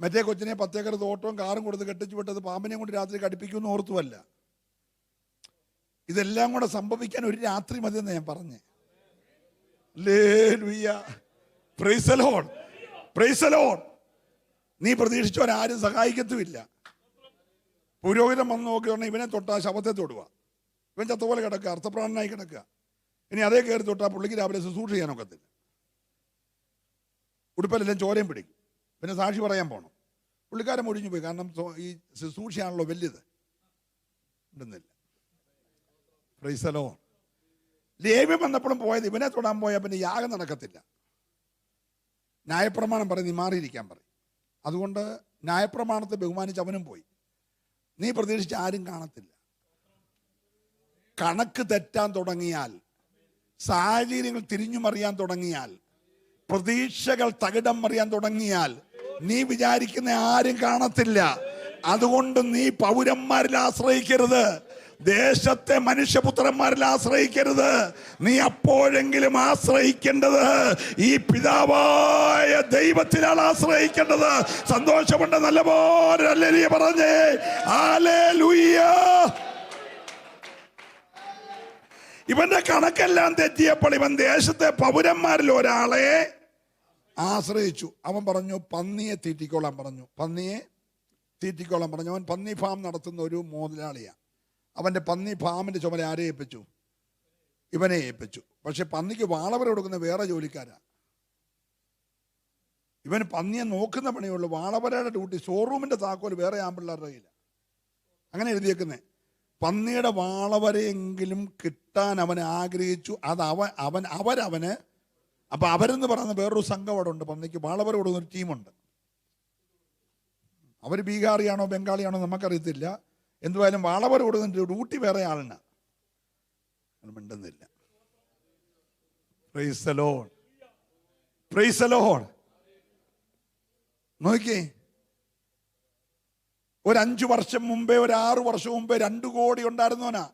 മറ്റേ കൊച്ചിനെ 10 ഏക്കർ തോട്ടവും കാറും കൊടുത്ത് കെട്ടിച്ചു വിട്ടത് പാമ്പിനെ കൊണ്ട് രാത്രി കടിപ്പിക്കുമെന്ന് ഓർത്തുമല്ല. ഇതെല്ലാം കൂടെ സംഭവിക്കാൻ ഒരു രാത്രി മതിയെന്ന് ഞാൻ പറഞ്ഞേ. Hallelujah. Praise the Lord. Praise the Lord. നീ പ്രതീക്ഷിച്ചവരാരും സഹായിക്കത്തുമില്ല. പുരോഹിതൻ വന്ന് നോക്കി പറഞ്ഞാൽ ഇവനെ തൊട്ടാ ശവത്തെ തൊടുക, ഇവൻ ചത്തപോലെ കിടക്കുക, അർത്ഥപ്രാണനായി കിടക്കുക. ഇനി അതേ കയറി തൊട്ടാൽ പുള്ളിക്ക് രാവിലെ ശുശ്രൂഷ ചെയ്യാനൊക്കത്തില്ല. ഉടുപ്പലെല്ലാം ചോരയും പിടിക്കും. പിന്നെ സാക്ഷി പറയാൻ പോകണം. പുള്ളിക്കാരൻ ഒഴിഞ്ഞു പോയി. കാരണം ഈ ശുശ്രൂഷയാണല്ലോ വലുത്. ഉണ്ടെന്നില്ല. Praise the Lord. ലേവ്യം വന്നപ്പോഴും പോയത് ഇവനെ തൊടാൻ പോയാൽ പിന്നെ യാഗം നടക്കത്തില്ല. ന്യായപ്രമാണം പറയും നീ മാറിയിരിക്കാൻ പറയും. അതുകൊണ്ട് ന്യായപ്രമാണത്തെ ബഹുമാനിച്ച് അവനും പോയി. നീ പ്രതീക്ഷിച്ച ആരും കാണത്തില്ല. കണക്ക് തെറ്റാൻ തുടങ്ങിയാൽ, സാഹചര്യങ്ങൾ തിരിഞ്ഞു മറിയാൻ തുടങ്ങിയാൽ, പ്രതീക്ഷകൾ തകിടം മറിയാൻ തുടങ്ങിയാൽ നീ വിചാരിക്കുന്ന ആരും കാണത്തില്ല. അതുകൊണ്ട് നീ പൗരന്മാരിൽ ആശ്രയിക്കരുത്, ദേശത്തെ മനുഷ്യപുത്രന്മാരിൽ ആശ്രയിക്കരുത്. നീ അപ്പോഴെങ്കിലും ആശ്രയിക്കേണ്ടത് ഈ പിതാവായ ദൈവത്തിലാണ് ആശ്രയിക്കേണ്ടത്. സന്തോഷമുണ്ട് നല്ലപോലെ ഹല്ലേലൂയ പറഞ്ഞേ. ഹല്ലേലൂയ. ഇവന്റെ കണക്കെല്ലാം തെറ്റിയപ്പോൾ ഇവൻ ദേശത്തെ പൗരന്മാരിൽ ഒരാളെ ആശ്രയിച്ചു. അവൻ പറഞ്ഞു പന്നിയെ തീറ്റിക്കോളാൻ പറഞ്ഞു. പന്നിയെ തീറ്റിക്കോളാൻ പറഞ്ഞു. അവൻ പന്നി ഫാം നടത്തുന്ന ഒരു മുതലാളിയാണ്. അവൻ്റെ പന്നി ഫാമിൻ്റെ ചുമല ആരെ ഏൽപ്പിച്ചു? ഇവനെ ഏൽപ്പിച്ചു. പക്ഷെ പന്നിക്ക് വാളവര കൊടുക്കുന്ന വേറെ ജോലിക്കാരാ. ഇവന് പന്നിയെ നോക്കുന്ന പണിയുള്ളൂ. വാളവരയുടെ ഡ്യൂട്ടി, ഷോറൂമിൻ്റെ താക്കോൽ വേറെ ആമ്പിള്ളേരുടെ കയ്യില്ല. അങ്ങനെ എഴുതിയേക്കുന്നേ. പന്നിയുടെ വാളവരെയെങ്കിലും കിട്ടാൻ അവൻ ആഗ്രഹിച്ചു. അത് അവരവന്. അപ്പം അവരെന്ന് പറയുന്ന വേറൊരു സംഘം അവിടെ ഉണ്ട്. പന്നിക്ക് വാളവര കൊടുക്കുന്ന ഒരു ടീമുണ്ട്. അവർ ബീഹാറിയാണോ ബംഗാളിയാണോ നമുക്കറിയത്തില്ല. എന്തുവായാലും വാളവർ കൊടുക്കുന്ന ഡ്യൂട്ടി വേറെ ആളിനാ. മിണ്ടുന്നില്ല. Price the Lord. Praise the Lord. നോക്കിയേ, ഒരു 5 വർഷം മുമ്പേ, ഒരു 6 വർഷം മുമ്പേ 2 കോടി ഉണ്ടായിരുന്നവനാ.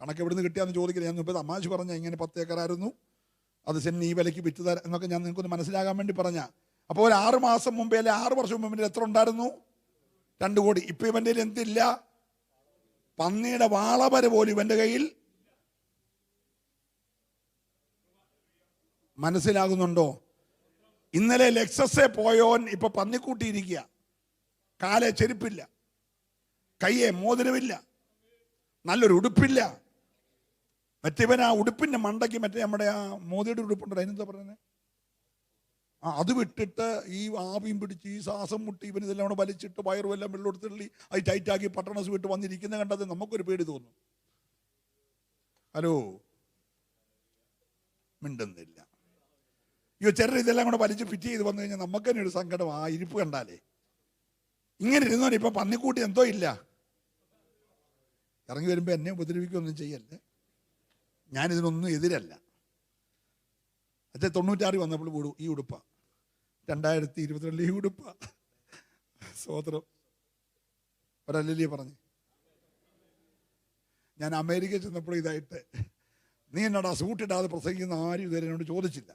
കണക്ക് എവിടുന്ന് കിട്ടിയാന്ന് ചോദിക്കില്ല. ഞാൻ മുമ്പ് തമാശ പറഞ്ഞ ഇങ്ങനെ 10 ഏക്കറായിരുന്നു, അത് സെന്നി ഈ വിലയ്ക്ക് വിറ്റ് തരാം എന്നൊക്കെ ഞാൻ നിങ്ങൾക്കൊന്ന് മനസ്സിലാകാൻ വേണ്ടി പറഞ്ഞ. അപ്പോൾ ഒരു 6 മാസം മുമ്പേ അല്ലെ 6 വർഷം മുമ്പേ എത്ര ഉണ്ടായിരുന്നു? 2 കോടി. ഇപ്പൊ ഇവന്റെ എന്തില്ല? പന്നിയുടെ വാളവര പോലും ഇവന്റെ കയ്യിൽ. മനസ്സിലാകുന്നുണ്ടോ? ഇന്നലെ ലെക്സസേ പോയോൻ ഇപ്പൊ പന്നിക്കൂട്ടിയിരിക്കുക. കാലെ ചെരുപ്പില്ല, കയ്യെ മോതിരമില്ല, നല്ലൊരു ഉടുപ്പില്ല. മറ്റവൻ ആ ഉടുപ്പിന്റെ മണ്ടയ്ക്ക് മറ്റേ നമ്മുടെ ആ മോദിയുടെ ഉടുപ്പുണ്ടോ, അതിനെന്താ പറയുന്നത്, അത് വിട്ടിട്ട് ഈ ആവിയും പിടിച്ച് ഈ ശ്വാസം മുട്ടി ഇവൻ ഇതെല്ലാം കൂടെ വലിച്ചിട്ട് വയറുമെല്ലാം വെള്ളമെടുത്തുള്ളി അത് ടൈറ്റാക്കി പട്ടണസ് വിട്ട് വന്നിരിക്കുന്ന കണ്ടത് നമുക്കൊരു പേടി തോന്നും. ഹലോ, മിണ്ടുന്നില്ല. അയ്യോ, ചിലർ ഇതെല്ലാം കൂടെ വലിച്ച് ഫിറ്റ് ചെയ്ത് വന്നു കഴിഞ്ഞാൽ നമുക്ക് തന്നെ ഒരു സങ്കടം. ആ ഇരിപ്പ് കണ്ടാലേ ഇങ്ങനെ ഇരുന്നോൻ ഇപ്പൊ പന്നിക്കൂട്ടി എന്തോ ഇല്ല. ഇറങ്ങി വരുമ്പോ എന്നെ ഉപദ്രവിക്കുകയൊന്നും ചെയ്യല്ലേ. ഞാനിതിനൊന്നും എതിരല്ല. അച്ഛൻ 96 വന്നപ്പോൾ ഈ ഉടുപ്പ, 2022 ഈ ഉടുപ്പ. സ്വോത്രം. ഒരല്ലേ പറഞ്ഞു. ഞാൻ അമേരിക്കയിൽ ചെന്നപ്പോൾ ഇതായിട്ട്, നീ എന്നോടാ സൂട്ടിടാതെ പ്രസംഗിക്കുന്ന ആരും ഇതുവരെ എന്നോട് ചോദിച്ചില്ല.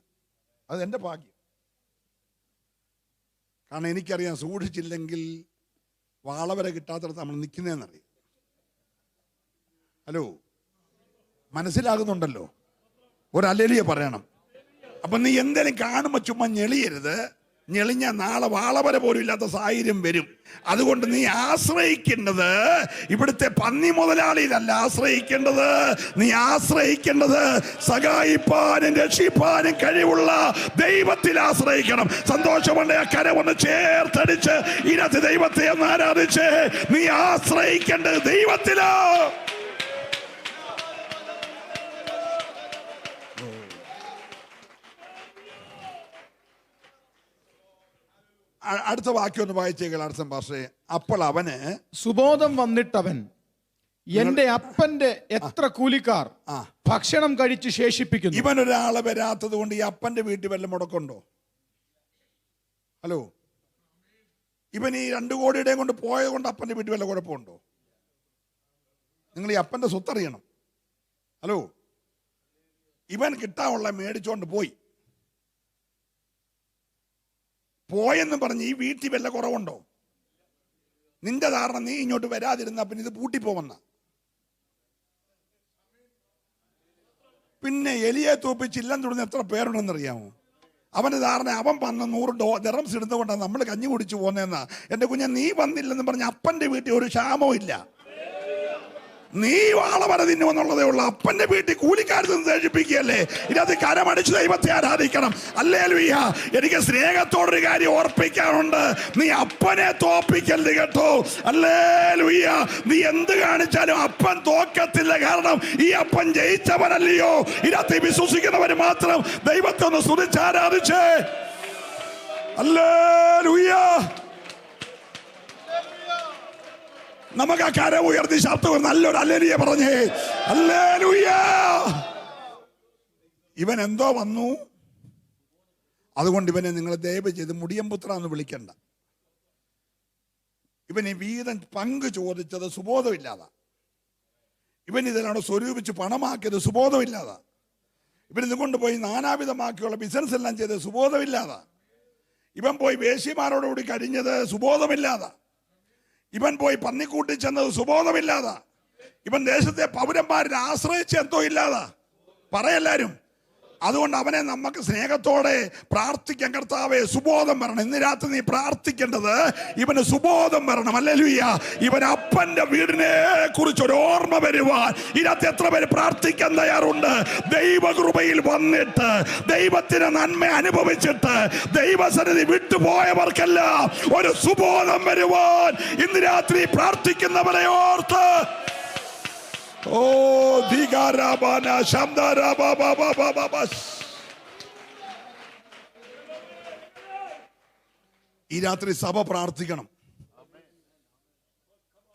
അത് എൻ്റെ ഭാഗ്യം. കാരണം എനിക്കറിയാം സൂക്ഷിച്ചില്ലെങ്കിൽ വാളവരെ കിട്ടാത്തടത്ത് നമ്മൾ നിൽക്കുന്നതെന്നറിയാം. ഹലോ, മനസ്സിലാകുന്നുണ്ടല്ലോ? ഒരല്ലേലിയ പറയണം. അപ്പം നീ എന്തെങ്കിലും കാണുമ്പോൾ ചുമ്മാ ഞെളിയരുത്. ഞെളിഞ്ഞ നാളെ വാളവര പോലും ഇല്ലാത്ത സാഹചര്യം വരും. അതുകൊണ്ട് നീ ആശ്രയിക്കേണ്ടത് ഇവിടുത്തെ പന്നി മുതലാളിയിലല്ല ആശ്രയിക്കേണ്ടത്. നീ ആശ്രയിക്കേണ്ടത് സഹായിപ്പാനും രക്ഷിപ്പാനും കഴിവുള്ള ദൈവത്തിൽ ആശ്രയിക്കണം. സന്തോഷമുണ്ട്. ആ കരമൊന്ന് ചേർത്തടിച്ച് ഇതിനകത്ത് ദൈവത്തെ ഒന്ന് ആരാധിച്ച് നീ ആശ്രയിക്കേണ്ടത് ദൈവത്തിലോ. അടുത്ത വാക്യം ഒന്ന് വായിച്ചേക്കൾ. അടുത്ത ഭാഷയെ. അപ്പോൾ അവന് സുബോധം വന്നിട്ടവൻ, എന്റെ അപ്പന്റെ എത്ര കൂലിക്കാർ ഭക്ഷണം കഴിച്ച് ശേഷിപ്പിക്കുന്നു. ഇവനൊരാളെ വരാത്തത് കൊണ്ട് ഈ അപ്പന്റെ വീട്ടിൽ വല്ല മുടക്കുണ്ടോ? ഹലോ, ഇവൻ ഈ 2 കോടിയുടെയും കൊണ്ട് പോയത് കൊണ്ട് അപ്പന്റെ വീട്ടിൽ വല്ല കുഴപ്പമുണ്ടോ? നിങ്ങൾ ഈ അപ്പന്റെ സ്വത്തറിയണം. ഹലോ, ഇവൻ കിട്ടാനുള്ള മേടിച്ചോണ്ട് പോയെന്ന് പറഞ്ഞ് ഈ വീട്ടിൽ വല്ല കുറവുണ്ടോ? നിന്റെ ധാരണ നീ ഇങ്ങോട്ട് വരാതിരുന്ന പിന്നെ ഇത് പൂട്ടിപ്പോവന്ന. പിന്നെ എലിയെ തൂപ്പിച്ച് ഇല്ലം തുടർന്ന് എത്ര പേരുണ്ടെന്നറിയാമോ? അവന്റെ ധാരണ അവൻ വന്ന് 100 ദിർഹംസ് ഇടുന്നതുകൊണ്ടാണ് നമ്മൾ കഞ്ഞി കുടിച്ചു പോകുന്നതെന്നാ. എൻ്റെ കുഞ്ഞെ, നീ വന്നില്ലെന്ന് പറഞ്ഞ് അപ്പന്റെ വീട്ടിൽ ഒരു ക്ഷാമവും ഇല്ല. നീ വാളവര തിന്നുമെന്നുള്ളതേ ഉള്ളൂ. അപ്പന്റെ വീട്ടിൽ കൂലിക്കാരത്ത് നിന്ന് തേജിപ്പിക്കുകയല്ലേ. ഇതിനകത്ത് കരമടിച്ച് ദൈവത്തെ ആരാധിക്കണം. ഹല്ലേലൂയ. എനിക്ക് സ്നേഹത്തോടൊരു കാര്യം ഓർപ്പിക്കാനുണ്ട്. നീ അപ്പനെ തോപ്പിക്കരുത് കേട്ടോ. ഹല്ലേലൂയ. നീ എന്ത് കാണിച്ചാലും അപ്പൻ തോക്കത്തില്ല. കാരണം ഈ അപ്പൻ ജയിച്ചവനല്ലയോ. ഇതിനകത്ത് വിശ്വസിക്കുന്നവര് മാത്രം ദൈവത്തെ ഒന്ന് സ്തുതിച്ച് ആരാധിച്ചേ. ഹല്ലേലൂയ. നമുക്ക് ആ കരം ഉയർത്തി ശബ്ദം നല്ലൊരു ഹല്ലേലൂയ പറഞ്ഞേ. ഹല്ലേലൂയ. ഇവൻ എന്തോ വന്നു. അതുകൊണ്ട് ഇവനെ നിങ്ങൾ ദയവ് ചെയ്ത് മുടിയംപുത്ര എന്ന് വിളിക്കണ്ട. ഇവൻ ഈ വീതം പങ്ക് ചോദിച്ചത് സുബോധമില്ലാതാ. ഇവൻ ഇതിലാണ് സ്വരൂപിച്ച് പണമാക്കിയത് സുബോധമില്ലാതാ. ഇവൻ ഇതുകൊണ്ട് പോയി നാനാവിധമാക്കിയുള്ള ബിസിനസ് എല്ലാം ചെയ്ത് സുബോധമില്ലാതാ. ഇവൻ പോയി വേശ്യമാരോടുകൂടി കഴിഞ്ഞത് സുബോധമില്ലാതാ. ഇവൻ പോയി പന്നിക്കൂട്ടി ചെന്നത് സുബോധമില്ലാതാ. ഇവൻ ദേശത്തെ പൗരന്മാരെ ആശ്രയിച്ച് എന്തോ ഇല്ലാതാ. പറയെല്ലാരും. അതുകൊണ്ട് അവനെ നമുക്ക് സ്നേഹത്തോടെ പ്രാർത്ഥിക്കാൻ. കർത്താവേ, സുബോധം വരണം. ഇന്ന് രാത്രി നീ പ്രാർത്ഥിക്കേണ്ടത് ഇവന് സുബോധം വരണം. ഹല്ലേലൂയ. ഇവൻ അപ്പന്റെ വീടിനെ കുറിച്ച് ഒരു ഓർമ്മ വരുവാൻ ഇതിനകത്ത് എത്ര പേര് പ്രാർത്ഥിക്കാൻ തയ്യാറുണ്ട്? ദൈവകൃപയിൽ വന്നിട്ട് ദൈവത്തിന് നന്മ അനുഭവിച്ചിട്ട് ദൈവസന്നിധി വിട്ടുപോയവർക്കെല്ലാം ഒരു സുബോധം വരുവാൻ ഇന്ന് രാത്രി പ്രാർത്ഥിക്കുന്നവരെ ഓർത്ത്. ഓ ധികാരാബാന ശബ്ദരാബാബാബാബാബാസ്. ഈ രാത്രി സഭ പ്രാർത്ഥിക്കണം.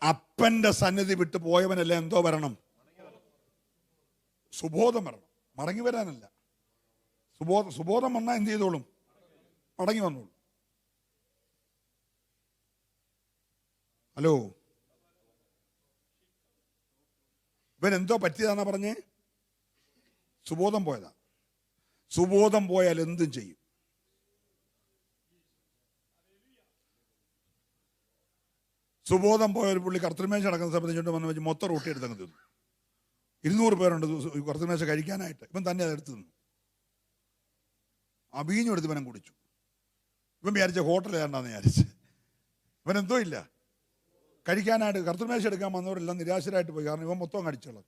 അപ്പന്റെ സന്നിധി വിട്ടു പോയവനല്ല എന്തോ വരണം? സുബോധം വരണം. മടങ്ങി വരാനല്ല. സുബോധം വന്നാൽ എന്ത് ചെയ്തോളും? മടങ്ങി വന്നോളൂ. ഹലോ, ഇവൻ എന്തോ പറ്റിയതാന്നാ പറഞ്ഞേ? സുബോധം പോയതാ. സുബോധം പോയാൽ എന്തും ചെയ്യും. സുബോധം പോയ ഒരു പുള്ളി കർത്തൃമേശ നടക്കുന്ന സമയത്ത് ചുണ്ട് വന്ന് വെച്ച് മൊത്തം റൊട്ടി എടുത്തങ്ങ് തിന്നു. 200 പേരുണ്ട് കർത്തൃമേശ കഴിക്കാനായിട്ട്. ഇവൻ തന്നെ അത് എടുത്ത് തിന്നു. ആ വീഞ്ഞെടുത്ത് ഇവനും കുടിച്ചു. ഇവൻ വിചാരിച്ച ഹോട്ടൽ ഏതാണ്ടാന്ന് വിചാരിച്ച്. ഇവനെന്തോ ഇല്ല കഴിക്കാനായിട്ട്. കർത്തൃമേശ എടുക്കാൻ വന്നവരെല്ലാം നിരാശരായിട്ട് പോയി. കാരണം ഇവൻ മൊത്തം കടിച്ചോളാം.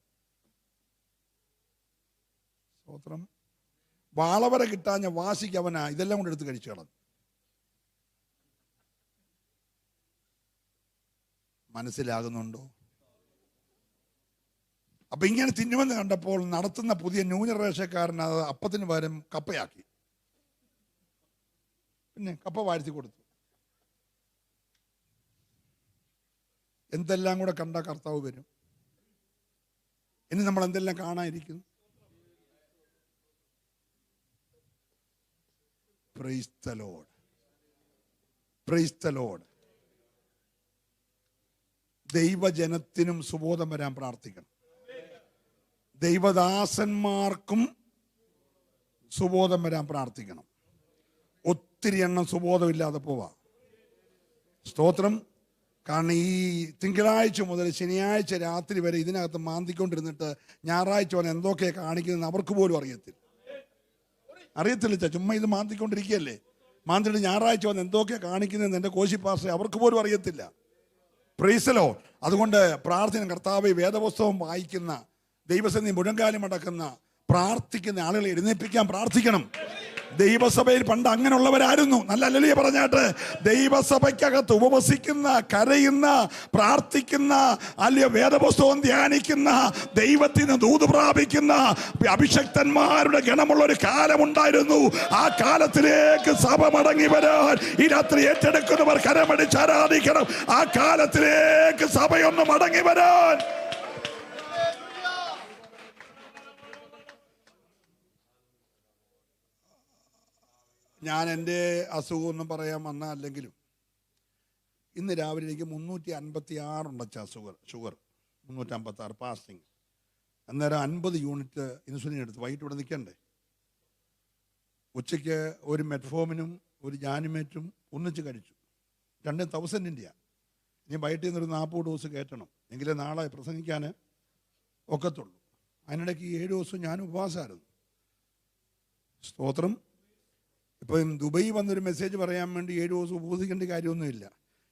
സ്തോത്രം. വാളവര കിട്ടാഞ്ഞ വാശിക്ക് അവനാ ഇതെല്ലാം കൊണ്ട് എടുത്ത് കഴിച്ചു കളഞ്ഞു. മനസ്സിലാകുന്നുണ്ടോ? അപ്പൊ ഇങ്ങനെ തിന്നുമെന്ന് കണ്ടപ്പോൾ നടത്തുന്ന പുതിയ ന്യൂ ജനറേഷൻകാരൻ അത് അപ്പത്തിന് പകരം കപ്പയാക്കി. പിന്നെ കപ്പ വാഴ്ത്തി കൊടുത്തു. എന്തെല്ലാം കൂടെ കണ്ട കർത്താവ് വരും. ഇനി നമ്മൾ എന്തെല്ലാം കാണാനിരിക്കുന്നു. Praise the Lord, praise the Lord. ദൈവജനത്തിനും സുബോധം വരാൻ പ്രാർത്ഥിക്കണം. ദൈവദാസന്മാർക്കും സുബോധം വരാൻ പ്രാർത്ഥിക്കണം. ഒത്തിരി എണ്ണം സുബോധമില്ലാതെ പോവാ. സ്തോത്രം. കാരണം ഈ തിങ്കളാഴ്ച മുതൽ ശനിയാഴ്ച രാത്രി വരെ ഇതിനകത്ത് മാന്തിക്കൊണ്ടിരുന്നിട്ട് ഞായറാഴ്ച വരെ എന്തൊക്കെയാണ് കാണിക്കുന്നത് അവർക്ക് പോലും അറിയത്തില്ല. ചുമ്മാ ഇത് മാന്തിക്കൊണ്ടിരിക്കുകയല്ലേ. മാന്തിട്ട് ഞായറാഴ്ച വന്ന് എന്തൊക്കെയാണ് കാണിക്കുന്നതെന്ന് എൻ്റെ കോശി പാസ്റ്റർ അവർക്ക് പോലും അറിയത്തില്ല. Price the Lord. അതുകൊണ്ട് പ്രാർത്ഥന, കർത്താവേ, വേദപുസ്തകം വായിക്കുന്ന, ദൈവസന്നിധി മുഴങ്കാലം അടക്കുന്ന, പ്രാർത്ഥിക്കുന്ന ആളുകളെ എഴുന്നേൽപ്പിക്കാൻ പ്രാർത്ഥിക്കണം. ദൈവസഭയിൽ പണ്ട് അങ്ങനെയുള്ളവരായിരുന്നു. നല്ല ഹല്ലേലൂയ പറഞ്ഞാട്ട്. ദൈവസഭയ്ക്കകത്ത് ഉപവസിക്കുന്ന, കരയുന്ന, പ്രാർത്ഥിക്കുന്ന, അല്ലയോ വേദപുസ്തകം ധ്യാനിക്കുന്ന, ദൈവത്തിന് ദൂത് പ്രാപിക്കുന്ന അഭിഷക്തന്മാരുടെ ഗണമുള്ള ഒരു കാലമുണ്ടായിരുന്നു. ആ കാലത്തിലേക്ക് സഭ മടങ്ങി വരാൻ ഈ രാത്രി ഏറ്റെടുക്കുന്നവർ കരമടിച്ച് ആരാധിക്കണം. ആ കാലത്തിലേക്ക് സഭയൊന്ന് മടങ്ങി വരാൻ. ഞാൻ എൻ്റെ അസുഖമൊന്നും പറയാൻ വന്ന അല്ലെങ്കിലും ഇന്ന് രാവിലെ എനിക്ക് 356 ഉണ്ട് ഷുഗർ 356 പാസ്റ്റിങ്. അന്നേരം 50 യൂണിറ്റ് ഇൻസുലിൻ എടുത്ത് വൈകിട്ട് ഇവിടെ നിൽക്കണ്ടേ. ഉച്ചയ്ക്ക് ഒരു മെറ്റ്ഫോമിനും ഒരു ജാനിമേറ്റും ഒന്നിച്ച് കഴിച്ചു. 2000 ഇനി വൈകിട്ട് നിന്നൊരു 40 ഡോസ് കയറ്റണം, എങ്കിലേ നാളെ പ്രസംഗിക്കാൻ ഒക്കത്തുള്ളൂ. അതിനിടയ്ക്ക് 7 ദിവസം ഞാൻ ഉപവാസമായിരുന്നു. സ്തോത്രം. ഇപ്പം ദുബൈ വന്നൊരു മെസ്സേജ് പറയാൻ വേണ്ടി 7 ദിവസം ഉപവസിക്കേണ്ട കാര്യമൊന്നുമില്ല.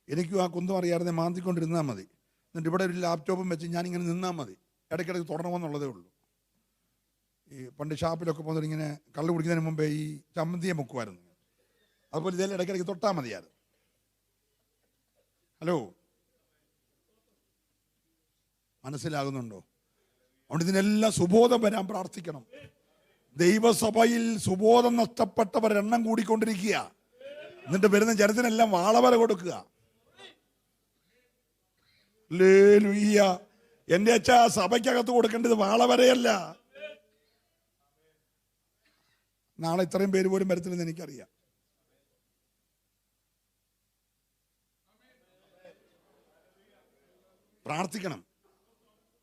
എനിക്കും ആ കുന്തം അറിയാതെ മാന്തിക്കൊണ്ടിരുന്നാൽ മതി. എന്നിട്ട് ഇവിടെ ഒരു ലാപ്ടോപ്പും വെച്ച് ഞാനിങ്ങനെ നിന്നാൽ മതി. ഇടയ്ക്കിടയ്ക്ക് തുടരണമെന്നുള്ളതേ ഉള്ളൂ. ഈ പണ്ട് ഷാപ്പിലൊക്കെ പോകുന്നവർ ഇങ്ങനെ കള്ളു കുടിക്കുന്നതിന് മുമ്പേ ഈ ചമ്മന്തിയെ മുക്കുമായിരുന്നു. അതുപോലെ ഇതെല്ലാം ഇടയ്ക്കിടയ്ക്ക് തൊട്ടാൽ മതിയായിരുന്നു. ഹലോ, മനസ്സിലാകുന്നുണ്ടോ? അതുകൊണ്ട് ഇതിനെല്ലാം സുബോധം വരാൻ പ്രാർത്ഥിക്കണം. ദൈവസഭയിൽ സുബോധം നഷ്ടപ്പെട്ടവർ എണ്ണം കൂടിക്കൊണ്ടിരിക്കുക. എന്നിട്ട് വരുന്ന ജനത്തിനെല്ലാം വാളവര കൊടുക്കുക. ഹല്ലേലൂയ. എൻ്റെ അച്ഛാ, സഭയ്ക്കകത്ത് കൊടുക്കേണ്ടത് വാളവരയല്ല. നാളെ ഇത്രയും പേര് പോലും വരത്തില്ലെന്ന് എനിക്കറിയാം. പ്രാർത്ഥിക്കണം.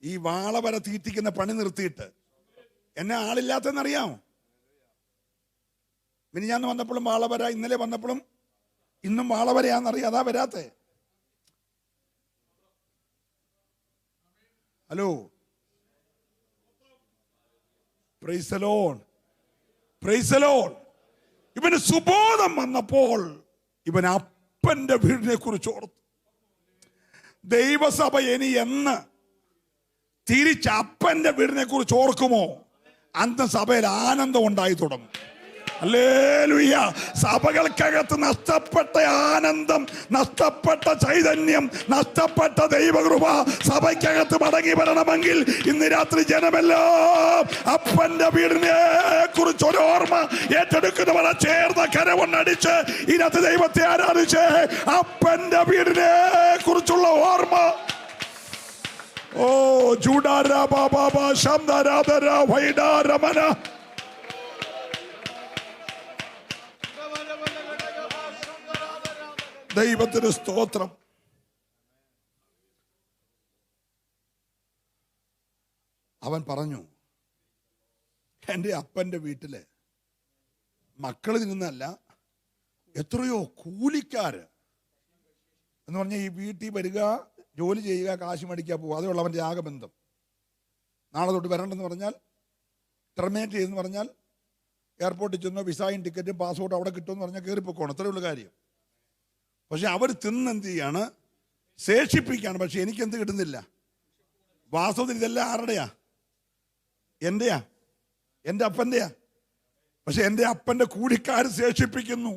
ഈ വാളവര തീറ്റിക്കുന്ന പണി നിർത്തിയിട്ട്. എന്നെ ആളില്ലാത്തെന്നറിയാമോ? മിനിഞ്ഞാന്ന് വന്നപ്പോഴും വാളവര, ഇന്നലെ വന്നപ്പോഴും ഇന്നും വാളവരയാന്നറിയാം. അതാ വരാത്തെ. Hello, praise the Lord, praise the Lord. ഇവന് സുബോധം വന്നപ്പോൾ ഇവൻ അപ്പന്റെ വീടിനെ കുറിച്ച് ഓർത്തു. ദൈവസഭ ഇനി എന്ന് തിരിച്ച് അപ്പന്റെ വീടിനെ കുറിച്ച് ഓർക്കുമോ, അന്ന് സഭയിൽ ആനന്ദം ഉണ്ടായി തുടങ്ങും. ഹല്ലേലൂയ. സഭകൾക്കകത്ത് നഷ്ടപ്പെട്ട ആനന്ദം, നഷ്ടപ്പെട്ട ചൈതന്യം, നഷ്ടപ്പെട്ട ദൈവകൃപ സഭയ്ക്കകത്ത് മടങ്ങി വരണമെങ്കിൽ ഇന്ന് രാത്രി ജനമെല്ലാം അപ്പന്റെ വീടിനെ കുറിച്ച് ഒരു ഓർമ്മ ഏറ്റെടുക്കുന്നവരെ ചേർന്ന കരവണ്ണടിച്ച് ഇതിനകത്ത് ദൈവത്തെ ആരാധിച്ച് അപ്പന്റെ വീടിനെ കുറിച്ചുള്ള ഓർമ്മ. ഓ ജൂഡാരാ ബാബാ ശബ്ദരാധര വൈഡാരമന. ദൈവത്തിന് സ്തോത്രം. അവൻ പറഞ്ഞു, എൻ്റെ അപ്പൻ്റെ വീട്ടില് മക്കൾ തിന്നുന്നല്ല, എത്രയോ കൂലിക്കാര് എന്ന് പറഞ്ഞാൽ ഈ വീട്ടിൽ വരിക, ജോലി ചെയ്യുക, കാശ് മേടിക്കാൻ പോകുക, അതേ അവൻ്റെ ആകബന്ധം. നാളെ തൊട്ട് വരണ്ടെന്ന് പറഞ്ഞാൽ, ടെർമിനേറ്റ് ചെയ്തെന്ന് പറഞ്ഞാൽ, എയർപോർട്ടിൽ ചെന്നോ വിസയും ടിക്കറ്റും പാസ്പോർട്ടും അവിടെ കിട്ടുമെന്ന് പറഞ്ഞാൽ കയറിപ്പോക്കണം. അത്രയുള്ള കാര്യം. പക്ഷെ അവർ തിന്നെന്ത് ചെയ്യാണ്? ശേഷിപ്പിക്കുകയാണ്. പക്ഷെ എനിക്കെന്ത് കിട്ടുന്നില്ല? വാസ്തവത്തിൽ ഇതെല്ലാം ആരുടെയാ? എൻ്റെയാ, എൻ്റെ അപ്പൻ്റെയാ. പക്ഷെ എൻ്റെ അപ്പൻ്റെ കൂലിക്കാർ ശേഷിപ്പിക്കുന്നു.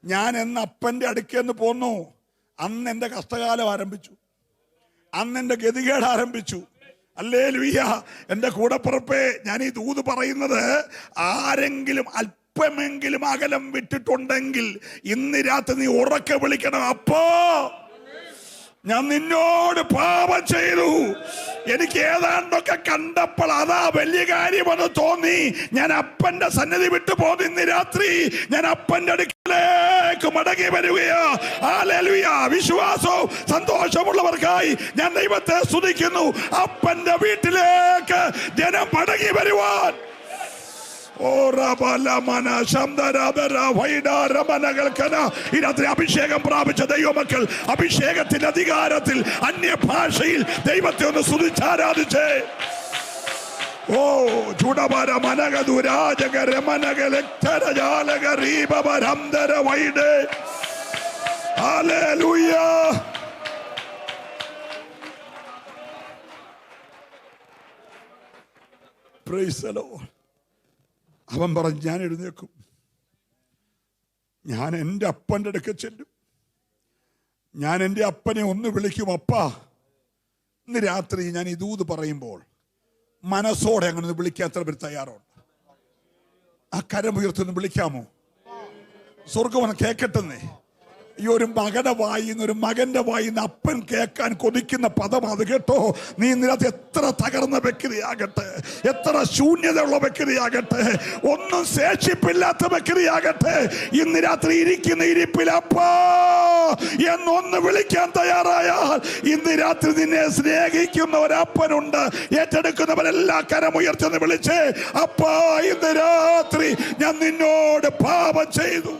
ഞാൻ എന്ന് അപ്പൻ്റെ അടുക്കെന്ന് പോന്നു, അന്ന് എൻ്റെ കഷ്ടകാലം ആരംഭിച്ചു, അന്ന് എൻ്റെ ഗതികേട് ആരംഭിച്ചു. ഹല്ലേലൂയ. എൻ്റെ കൂടപ്പുറപ്പേ, ഞാൻ ഈ ദൂത് പറയുന്നത് ആരെങ്കിലും അല്പമെങ്കിലും അകലം വിട്ടിട്ടുണ്ടെങ്കിൽ ഇന്ന് രാത്രി നീ ഉറക്കെ വിളിക്കണം, അപ്പോ ഞാൻ നിന്നോട് പാപം ചെയ്തു. എനിക്ക് ഏതാണ്ടൊക്കെ കണ്ടപ്പോൾ അതാ വലിയ കാര്യമെന്ന് തോന്നി. ഞാൻ അപ്പന്റെ സന്നിധി വിട്ടു പോന്നു. ഇന്ന് രാത്രി ഞാൻ അപ്പന്റെ അടുക്കലേക്ക് മടങ്ങി വരികയാ. ഹല്ലേലൂയ. വിശ്വാസവും സന്തോഷമുള്ളവർക്കായി ഞാൻ ദൈവത്തെ സ്തുതിക്കുന്നു. അപ്പന്റെ വീട്ടിലേക്ക് ജനം മടങ്ങി വരുവാൻ ഈ രാത്രി അഭിഷേകം പ്രാപിച്ച ദൈവമക്കൾ അഭിഷേകത്തിന്റെ അധികാരത്തിൽ അന്യഭാഷയിൽ ദൈവത്തെ ഒന്ന് സ്തുതിച്ചാരാധിച്ചേ. ഓ ചുടമര മനകദുരാജകര മനകലക്ഷരജാലകരീപരംദര വൈഡേ. ഹല്ലേലൂയ. Praise the Lord. അവൻ പറഞ്ഞു, ഞാൻ എഴുന്നേക്കും, ഞാൻ എൻ്റെ അപ്പൻ്റെ അടുക്കൽ ചെല്ലും, ഞാൻ എൻ്റെ അപ്പനെ ഒന്ന് വിളിക്കും. അപ്പാ, ഇന്ന് രാത്രി ഞാൻ ഈ ദൂത് പറയുമ്പോൾ മനസ്സോടെ അങ്ങനെ വിളിക്കാൻ എത്ര പേര് തയ്യാറുണ്ട്? ആ കരമുയർത്തൊന്ന് വിളിക്കാമോ? സ്വർഗം കേൾക്കട്ടെന്നേ. ഈ ഒരു മകന്റെ വായിന്ന്, ഒരു മകന്റെ വായിന്ന് അപ്പൻ കേൾക്കാൻ കൊതിക്കുന്ന പദം അത് കേട്ടോ. നീ ഇന്നത്തെ എത്ര തകർന്ന വ്യക്തിയാകട്ടെ, എത്ര ശൂന്യതയുള്ള വ്യക്തിയാകട്ടെ, ഒന്നും ശേഷിപ്പില്ലാത്ത വ്യക്തിയാകട്ടെ, ഇന്ന് രാത്രി ഇരിക്കുന്ന ഇരിപ്പിൽ അപ്പാ എന്നൊന്ന് വിളിക്കാൻ തയ്യാറായാൽ ഇന്ന് രാത്രി നിന്നെ സ്നേഹിക്കുന്ന ഒരപ്പനുണ്ട്. ഏറ്റെടുക്കുന്നവരെല്ലാ കരമുയർച്ചെന്ന് വിളിച്ചേ. അപ്പാ, ഇന്ന് രാത്രി ഞാൻ നിന്നോട് പാപം ചെയ്തു.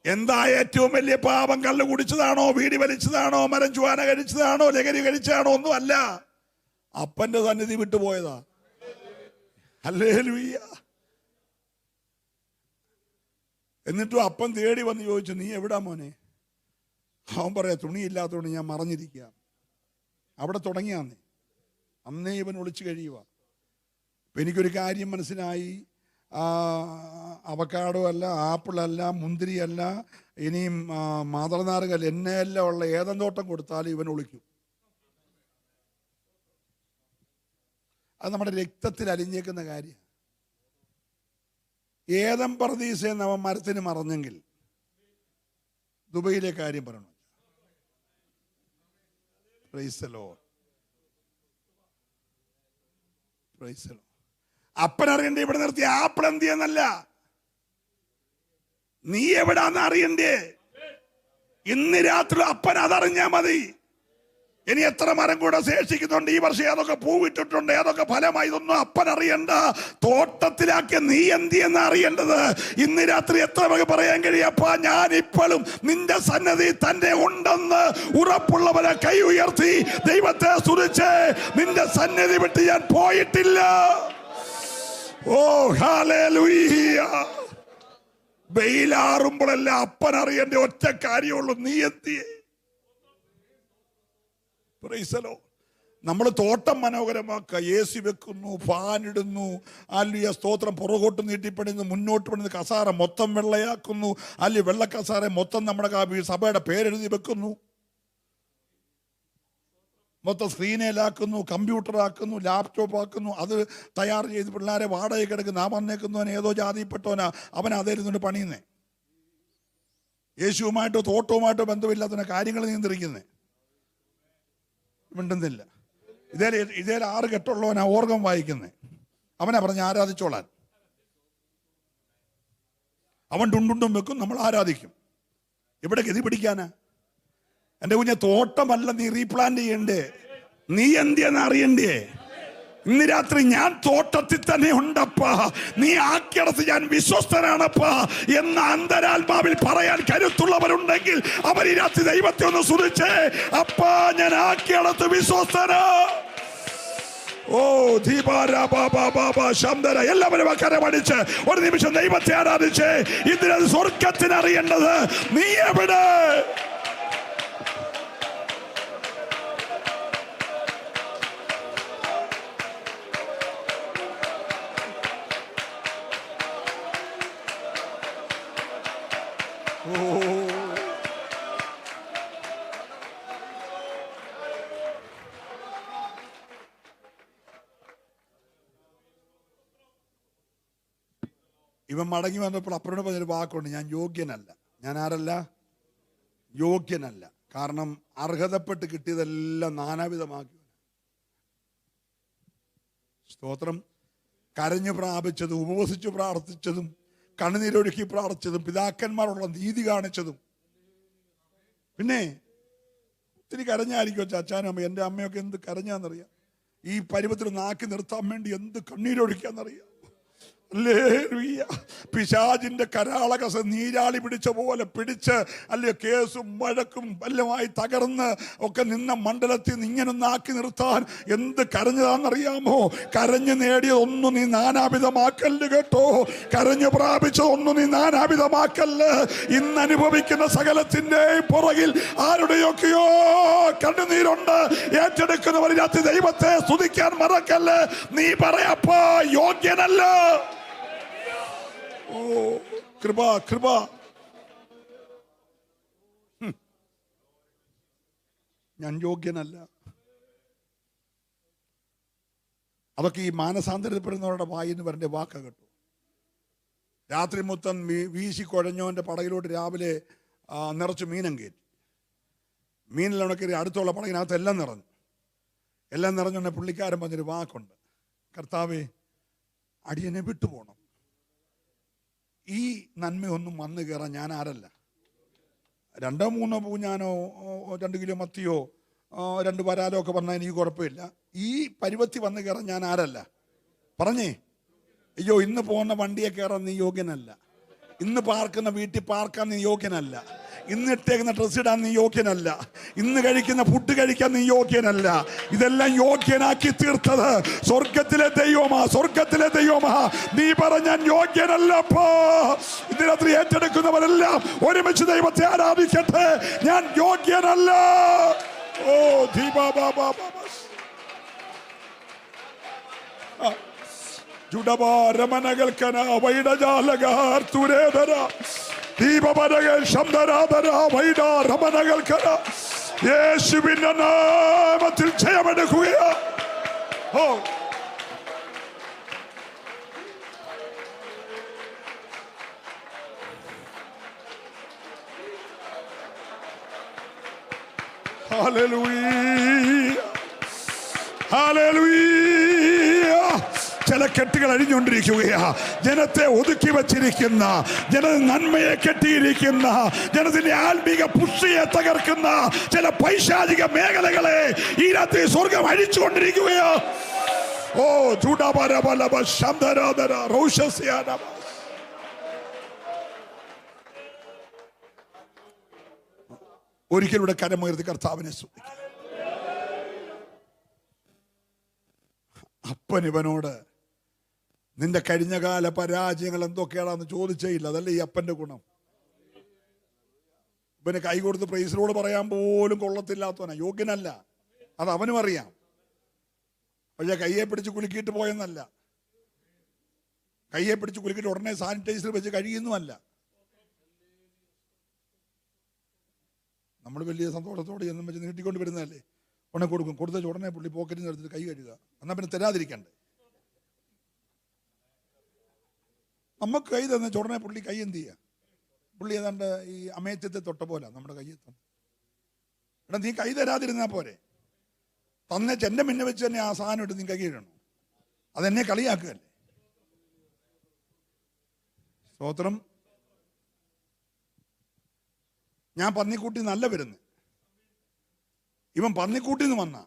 എന്താ ഏറ്റവും വലിയ പാപം? കള്ളു കുടിച്ചതാണോ, വീടി വലിച്ചതാണോ, മരം ചുവാന കഴിച്ചതാണോ, ലഹരി കഴിച്ചതാണോ? ഒന്നും അല്ല, അപ്പന്റെ സന്നിധി വിട്ടുപോയതാ. ഹല്ലേലൂയ. എന്നിട്ടും അപ്പൻ തേടി വന്ന് ചോദിച്ചു, നീ എവിടാ മോനെ? അവൻ പറയാ, തുണിയില്ലാത്തതുകൊണ്ട് ഞാൻ മറഞ്ഞിരിക്കുക. അവിടെ തുടങ്ങിയാന്നേ, അന്നേ ഇവൻ ഒളിച്ചു കഴിയുക. അപ്പൊ എനിക്കൊരു കാര്യം മനസ്സിലായി. അവക്കാഡോ അല്ല, ആപ്പിളല്ല, മുന്തിരിയല്ല, ഇനിയും മാതളനാരകല്ല, എന്നെല്ലാം ഉള്ള ഏതെന്തോട്ടം കൊടുത്താലും ഇവൻ ഒളിക്കും. അത് നമ്മുടെ രക്തത്തിൽ അലിഞ്ഞേക്കുന്ന കാര്യം. ഏതം പർദീസെന്ന് അവൻ മരത്തിന് മറഞ്ഞെങ്കിൽ ദുബൈയിലെ കാര്യം പറയണം. Price the Lord. Praise the Lord. അപ്പൻ അറിയണ്ടേ ഇവിടെ നിർത്തി ആപ്പിൾ എന്തിയെന്നല്ല, നീ എവിടാന്ന് അറിയണ്ടേ. ഇന്ന് രാത്രി അപ്പൻ അതറിഞ്ഞാ മതി. ഇനി എത്ര മരം കൂടെ ശേഷിക്കുന്നുണ്ട്, ഈ വർഷം ഏതൊക്കെ പൂവിട്ടിട്ടുണ്ട്, ഏതൊക്കെ ഫലമായി, ഇതൊന്നും അപ്പൻ അറിയണ്ട. തോട്ടത്തിലാക്കിയ നീ എന്തിയെന്ന് അറിയേണ്ടത്. ഇന്ന് രാത്രി എത്ര പേർക്ക് പറയാൻ കഴിയും, അപ്പാ ഞാൻ ഇപ്പോഴും നിന്റെ സന്നദ്ധി തന്നെ ഉണ്ടെന്ന് ഉറപ്പുള്ളവരെ കൈ ഉയർത്തി ദൈവത്തെ സ്തുതിച്ച്, നിന്റെ സന്നിധി വിട്ട് ഞാൻ പോയിട്ടില്ല. ഓ ഹല്ലേലൂയ. വെയിലാറുമ്പോഴല്ല അപ്പൻ അറിയേണ്ട ഒറ്റ കാര്യമുള്ളൂ, നീ എത്തിയേ. Price the Lord. നമ്മൾ തോട്ടം മനോഹരമാക്കുക, AC വെക്കുന്നു, ഫാൻ ഇടുന്നു, അല്ലെ സ്തോത്രം, പുറകോട്ട് നീട്ടിപ്പണിന്ന് മുന്നോട്ട് പണിന്ന് കസാര മൊത്തം വെള്ളയാക്കുന്നു, അല്ലെ വെള്ള കസാര മൊത്തം നമ്മുടെ സഭയുടെ പേരെഴുതി വെക്കുന്നു, മൊത്തം സ്ക്രീനിലാക്കുന്നു, കമ്പ്യൂട്ടറാക്കുന്നു, ലാപ്ടോപ്പ് ആക്കുന്നു, അത് തയ്യാർ ചെയ്ത് പിള്ളേരെ വാടകയ്ക്ക് എടുക്കുന്ന. ആ വന്നേക്കുന്നവൻ ഏതോ ജാതിപ്പെട്ടവനാ, അവൻ അതായിരുന്നുകൊണ്ട് പണിയുന്നേ. യേശുവുമായിട്ടോ തോട്ടവുമായിട്ടോ ബന്ധമില്ലാത്തവനെ കാര്യങ്ങൾ നിയന്ത്രിക്കുന്നേ. മിണ്ടുന്നില്ല. ഇതേ 6 കെട്ടുള്ളവനാ ഓർഗം വായിക്കുന്നേ. അവനാ പറഞ്ഞ് ആരാധിച്ചോളാൻ. അവൻ ഡുണ്ടുണ്ടും വെക്കും, നമ്മൾ ആരാധിക്കും. ഇവിടെ ഗതി പിടിക്കാനാ? എൻ്റെ കുഞ്ഞെ, തോട്ടമല്ല നീ റീപ്ലാന്റ് ചെയ്യണ്ടേ, നീ എന്തിയെന്ന് അറിയണ്ടേ. ഇന്ന് രാത്രി ഞാൻ തോട്ടത്തിൽ തന്നെ ഉണ്ടപ്പാ, നീ ആക്കിയിടത്ത് ഞാൻ വിശ്വസ്തനാണപ്പാ എന്ന് അന്തരാത്മാവിൽ പറയാൻ കരുത്തുള്ളവരുണ്ടെങ്കിൽ അവർ ഈ രാത്രി ദൈവത്തെ ഒന്ന് സ്തുതിച്ചേ. അപ്പാ, ഞാൻ ആക്കിയിടത്ത് വിശ്വസ്തനാ. ഓ ശബ്ദര എല്ലാവരും കരമടിച്ച് ഒരു നിമിഷം ദൈവത്തെ ആരാധിച്ച്. ഇതിനത് സ്വർഗത്തിനറിയേണ്ടത് നീ എവിടെ. ഇവൻ മടങ്ങി വന്നപ്പോൾ അപ്പനോട് പറഞ്ഞൊരു വാക്കുണ്ട്, ഞാൻ യോഗ്യനല്ല. ഞാൻ ആരല്ല? യോഗ്യനല്ല. കാരണം അർഹതപ്പെട്ട് കിട്ടിയതെല്ലാം നാനാവിധമാക്കി. സ്തോത്രം. കരഞ്ഞു പ്രാപിച്ചതും ഉപവസിച്ചു പ്രാർത്ഥിച്ചതും കണ്ണുനീരൊഴുക്കി പ്രാർത്ഥിച്ചതും പിതാക്കന്മാരുള്ള നീതി കാണിച്ചതും. പിന്നെ ഒത്തിരി കരഞ്ഞായിരിക്കും അച്ഛനും അമ്മ. എൻ്റെ അമ്മയൊക്കെ എന്ത് കരഞ്ഞാന്നറിയാം. ഈ പരുവത്തിൽ നാക്കി നിർത്താൻ വേണ്ടി എന്ത് കണ്ണീരൊഴിക്കാന്നറിയാം. ഹല്ലേലൂയ. പിശാചിന്റെ കരാളകസ നീരാളി പിടിച്ച പോലെ പിടിച്ച് അല്ലേ കേസും വഴക്കും വല്ലമായി തകർന്ന് ഒക്കെ നിന്ന മണ്ഡലത്തിൽ നിന്ന് ഇങ്ങനെ നാക്കി നിർത്താൻ എന്ത് കരഞ്ഞതാണെന്നറിയാമോ? കരഞ്ഞു നേടിയതൊന്നും നീ നാനാവിധമാക്കല്ല് കേട്ടോ. കരഞ്ഞു പ്രാപിച്ചതൊന്നും നീ നാനാവിധമാക്കല്ല്. ഇന്ന് അനുഭവിക്കുന്ന സകലത്തിന്റെ പുറകിൽ ആരുടെയൊക്കെയോ കണ്ണുനീരുണ്ട്. ഏറ്റെടുക്കുന്നവരിനകത്ത് ദൈവത്തെ സ്തുതിക്കാൻ മറക്കല്ല്. നീ പറയപ്പോ യോഗ്യനല്ല. ഓ കൃപ കൃപ. ഞാൻ യോഗ്യനല്ല. അതൊക്കെ ഈ മാനസാന്തരപ്പെടുന്നവരുടെ വായിന്ന് വരേണ്ട വാക്ക കേട്ടു. രാത്രി മൊത്തം വീശി കുഴഞ്ഞോന്റെ പടകിലോട്ട് രാവിലെ നിറച്ച് മീനം കയറ്റി. മീനിലാണ് കയറി അടുത്തുള്ള പടകിനകത്ത് എല്ലാം നിറഞ്ഞു. എല്ലാം നിറഞ്ഞുകൊണ്ട് പുള്ളിക്കാരൻ പറഞ്ഞൊരു വാക്കുണ്ട്, കർത്താവേ അടിയനെ വിട്ടുപോകണം. ഈ നന്മയൊന്നും വന്നു കയറാൻ ഞാൻ ആരല്ല. 2-3 പൂഞ്ഞാനോ 2 കിലോ മത്തിയോ 2 വരാലോ ഒക്കെ പറഞ്ഞാൽ എനിക്ക് കുഴപ്പമില്ല. ഈ പരുവത്തി വന്നു കയറാൻ ഞാൻ ആരല്ല. പറഞ്ഞേ, അയ്യോ ഇന്ന് പോകുന്ന വണ്ടിയെ കയറാൻ നീ യോഗ്യനല്ല. ഇന്ന് പാർക്കുന്ന വീട്ടിൽ പാർക്കാൻ നീ യോഗ്യനല്ല. ഇന്ന് ഇട്ടേക്കുന്ന ഡ്രസ് ഇടാൻ നീ യോഗ്യനല്ല. ഇന്ന് കഴിക്കുന്ന ഫുഡ് കഴിക്കാൻ നീ യോഗ്യനല്ല. ഇതെല്ലാം യോഗ്യനാക്കി തീർത്തത് സ്വർഗത്തിലെ ദൈവമാ, സ്വർഗത്തിലെ ദൈവമാ. നീ പറഞ്ഞാൻ യോഗ്യനല്ലപ്പോ. ഇതിനകത്ത് ഏറ്റെടുക്കുന്നവരെല്ലാം ഒരുമിച്ച് ദൈവത്തെ ആരാധിക്കട്ടെ. ഞാൻ യോഗ്യനല്ല. ഓ ജുഡബാരമനകൽക്കന വൈഡജാലകാർ തുരേധര ദീപമനകൾ ശബ്ദരാധര വൈഡാരമനകൽക്കന. യേശുവിന്റെ നാമത്തിൽ ജയമെടുക്കുകയാ. ഓ ഹല്ലേലൂയ ഹല്ലേലൂയ. ചില കെട്ടുകൾ അഴിഞ്ഞുകൊണ്ടിരിക്കുകയാ. ജനത്തെ ഒതുക്കി വച്ചിരിക്കുന്ന, ജന നന്മയെ കെട്ടിയിരിക്കുന്ന, ജനത്തിന്റെ ആത്മീക പുഷ്ടിയെ തകർക്കുന്ന ചില പൈശാചിക മേഖലകളെ ഈ രാത്രി സ്വർഗം അഴിച്ചുകൊണ്ടിരിക്കുകയാ. ഓ ചൂടാപരബലബ ശബ്ദരാധര റൗഷസ്യാനബ. ഒരിക്കലൂടെ കരമുയർത്തി കർത്താവിനെ സ്തുതിക്കുക. അപ്പൻ ഇവനോട് നിന്റെ കഴിഞ്ഞകാല പരാജയങ്ങൾ എന്തൊക്കെയാണെന്ന് ചോദിച്ചേയില്ല. അതല്ലേ ഈ അപ്പന്റെ ഗുണം. ഇവന് കൈ കൊടുത്ത് പ്രൈസിനോട് പറയാൻ പോലും കൊള്ളത്തില്ലാത്തവനാ, യോഗ്യനല്ല. അത് അവനും അറിയാം. പക്ഷേ കയ്യെ പിടിച്ച് കുലുക്കിയിട്ട് പോയെന്നല്ല, കയ്യെ പിടിച്ച് കുലുക്കിയിട്ട് ഉടനെ സാനിറ്റൈസർ വെച്ച് കഴിയുന്നുമല്ല. നമ്മൾ വലിയ സന്തോഷത്തോടെ എന്നും വെച്ച് നീട്ടിക്കൊണ്ട് വരുന്നതല്ലേ. ഉടനെ കൊടുക്കും, കൊടുത്ത ഉടനെ പുള്ളി പോക്കറ്റിൽ നിന്ന് എടുത്തിട്ട് കൈ കഴുകുക. എന്നാൽ പിന്നെ തരാതിരിക്കണ്ടേ. നമുക്ക് കൈ തന്നെ ഉടനെ പുള്ളി കൈ എന്ത് ചെയ്യുക? പുള്ളി ഏതാണ്ട് ഈ അമേത്യത്തെ തൊട്ട പോലെ നമ്മുടെ കയ്യിൽ തന്നെ. എടാ നീ കൈ തരാതിരുന്നാൽ പോരെ. തന്നെ ചെൻ്റെ മിന്നെ വെച്ച് തന്നെ ആ സാധനം ഇട്ട് നീ കൈ കഴുകണം. അതെന്നെ കളിയാക്കുകയല്ലേ. സ്തോത്രം. ഞാൻ പന്നിക്കൂട്ടി നല്ല വരുന്നത്, ഇവൻ പന്നിക്കൂട്ടിൽ നിന്ന് വന്ന.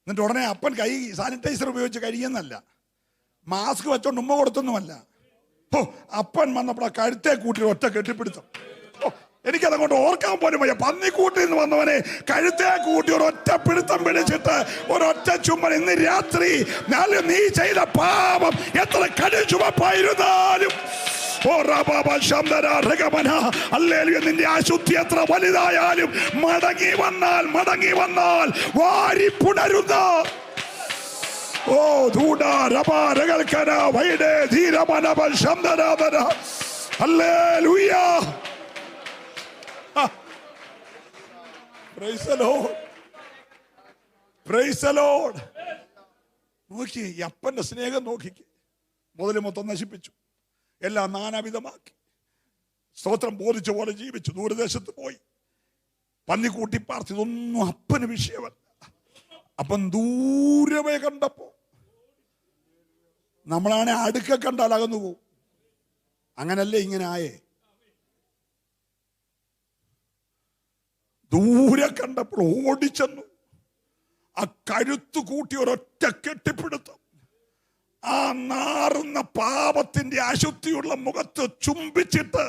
എന്നിട്ട് ഉടനെ അപ്പൻ കൈ സാനിറ്റൈസർ ഉപയോഗിച്ച് കഴിയുന്നല്ല, മാസ്ക് വെച്ചോണ്ട് ഉമ്മ കൊടുത്തൊന്നുമല്ല. ഓ അപ്പൻ വന്നപ്പോൾ കഴുത്തെ കൂട്ടി ഒറ്റ കെട്ടിപ്പിടുത്തം. എനിക്കതങ്ങോട്ട് ഓർക്കാൻ പോലും വയ്യ. പന്നിക്കൂട്ടിൽ നിന്ന് വന്നവനെ കഴുത്തെ കൂട്ടി ഒരൊറ്റ പിടുത്തം പിടിച്ചിട്ട് ഒരൊറ്റ ചുമ്മൽ. ഇന്ന് രാത്രി നീ ചെയ്ത പാപം എത്ര കടുചുമപ്പായിരുന്നാലും, നിന്റെ അശുദ്ധി എത്ര വലുതായാലും മടങ്ങി വന്നാൽ വാരി പുണരുന്ന ഓ ധൂടരകൽക്കന വൈഡേ ധീരമനവ ശബ്ദരാധന. Hallelujah. Praise the Lord. Praise the Lord. നോക്കി ഈ അപ്പന്റെ സ്നേഹം നോക്കിക്ക്. മുതൽ മൊത്തം നശിപ്പിച്ചു, എല്ലാം നാനാവിധമാക്കി. സ്തോത്രം ബോധിച്ച പോലെ ജീവിച്ചു. ദൂരദേശത്ത് പോയി പന്നിക്കൂട്ടി പാർത്ത്, ഇതൊന്നും അപ്പന് വിഷയമല്ല. അപ്പം ദൂരമേ കണ്ടപ്പോ, നമ്മളാണെ അടുക്ക കണ്ടാൽ അകന്നു പോകും. അങ്ങനല്ലേ ഇങ്ങനെ ആയേ? ദൂരെ കണ്ടപ്പോൾ ഓടിച്ചെന്നു. ആ കഴുത്തു കൂട്ടി ഒരൊറ്റ കെട്ടിപ്പിടുത്തം. ആ നാറുന്ന പാപത്തിന്റെ അശുദ്ധിയുള്ള മുഖത്ത് ചുംബിച്ചിട്ട്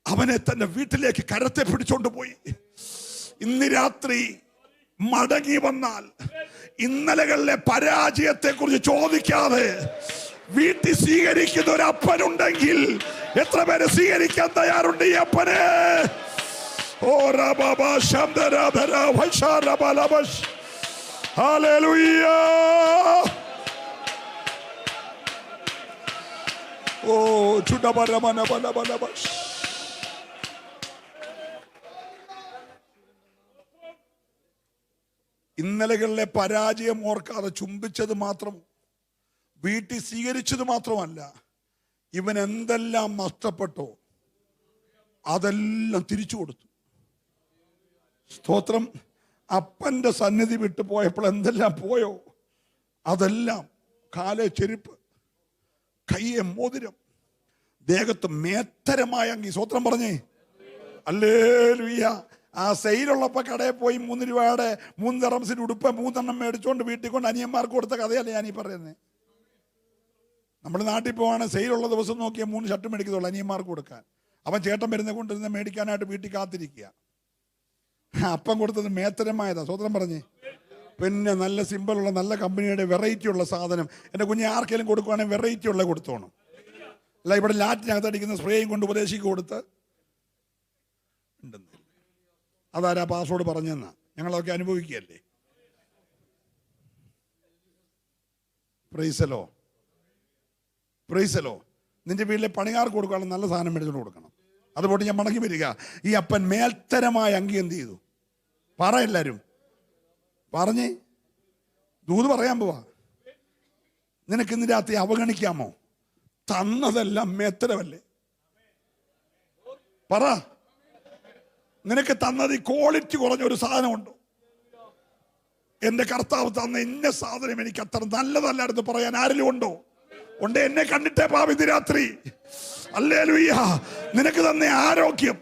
അവനെ തന്നെ വീട്ടിലേക്ക് കരത്തെ പിടിച്ചോണ്ട് പോയി. ഇന്ന് രാത്രി മടങ്ങി വന്നാൽ ഇന്നലകളിലെ പരാജയത്തെ കുറിച്ച് ചോദിക്കാതെ വീട്ടിൽ സ്വീകരിക്കുന്ന ഒരു അപ്പനുണ്ടെങ്കിൽ എത്ര പേര് സ്വീകരിക്കാൻ തയ്യാറുണ്ട് ഈ അപ്പനെ? ഓ റബബ ശബ്ദരാധര വൈശാരബലബശ്. ഹല്ലേലൂയ. ഓ ചുടബരമനബലബലബശ്. ഇന്നലകളിലെ പരാജയം ഓർക്കാതെ ചുംബിച്ചത് മാത്രം, വീട്ടിൽ സ്വീകരിച്ചത് മാത്രമല്ല, ഇവൻ എന്തെല്ലാം നഷ്ടപ്പെട്ടോ അതെല്ലാം തിരിച്ചു കൊടുത്തു. സ്തോത്രം. അപ്പന്റെ സന്നിധി വിട്ടു പോയപ്പോൾ എന്തെല്ലാം പോയോ അതെല്ലാം, കാലെ ചെരുപ്പ്, കയ്യെ മോതിരം, ദേഹത്ത് മേത്തരമായ അങ്കി. സ്തോത്രം പറഞ്ഞേ ഹല്ലേലൂയ. ആ സെയിലുള്ളപ്പോ കടയിൽ പോയി 3 രൂപയുടെ 3 ദിർഹംസിന്റെ ഉടുപ്പ് 3 മേടിച്ചോണ്ട് വീട്ടിൽ കൊണ്ട് അനിയന്മാർക്ക് കൊടുത്ത കഥയല്ല ഞാനീ പറയുന്നത്. നമ്മുടെ നാട്ടിൽ പോവാണ്, സെയിലുള്ള ദിവസം നോക്കിയാൽ 3 ഷർട്ട് മേടിക്കത്തുള്ളൂ അനിയന്മാർക്ക് കൊടുക്കാൻ. അവൻ ചേട്ടൻ വരുന്ന കൊണ്ടിരുന്ന് മേടിക്കാനായിട്ട് വീട്ടിൽ കാത്തിരിക്കുക. അപ്പം കൊടുത്തത് മേത്തരമായതാ. സ്വതന്ത്രം പറഞ്ഞേ. പിന്നെ നല്ല സിമ്പിളുള്ള നല്ല കമ്പനിയുടെ വെറൈറ്റി ഉള്ള സാധനം എൻ്റെ കുഞ്ഞെ ആർക്കെങ്കിലും കൊടുക്കുവാണെങ്കിൽ വെറൈറ്റി ഉള്ള കൊടുത്തോണം. അല്ല ഇവിടെ ലാറ്റിനകത്ത് അടിക്കുന്ന സ്പ്രേയും കൊണ്ട് ഉപദേശിക്ക് കൊടുത്ത് ഉണ്ടെന്ന്. അതാരാ പാസ്വേഡ് പറഞ്ഞെന്നാ? ഞങ്ങളൊക്കെ അനുഭവിക്കുകയല്ലേ. പ്രൈസലോ, പ്രൈസലോ. നിന്റെ വീട്ടിലെ പണികാർക്ക് കൊടുക്കുകയാണെങ്കിൽ നല്ല സാധനം മേടിച്ചുകൊണ്ട് കൊടുക്കണം. അതുപോലെ ഞാൻ മടങ്ങി വരിക. ഈ അപ്പൻ മേൽത്തരമായ അങ്കി എന്ത് ചെയ്തു? പറ എല്ലാരും പറഞ്ഞേ. ദൂത് പറയാൻ പോവാ. നിനക്ക് ഇന്ന് രാത്രി അവഗണിക്കാമോ? തന്നതെല്ലാം മേത്തരമല്ലേ? പറ. നിനക്ക് തന്നത് ഈ ക്വാളിറ്റി കുറഞ്ഞൊരു സാധനമുണ്ടോ? എന്റെ കർത്താവ് തന്ന ഇന്ന സാധനം എനിക്ക് അത്ര നല്ലതല്ലായിരുന്നു പറയാൻ ആരെങ്കിലും ഉണ്ടോ? ഉണ്ട്. എന്നെ കണ്ടിട്ടേ പാവം ഇന്ന് രാത്രി. ഹല്ലേലൂയ. നിനക്ക് തന്ന ആരോഗ്യം,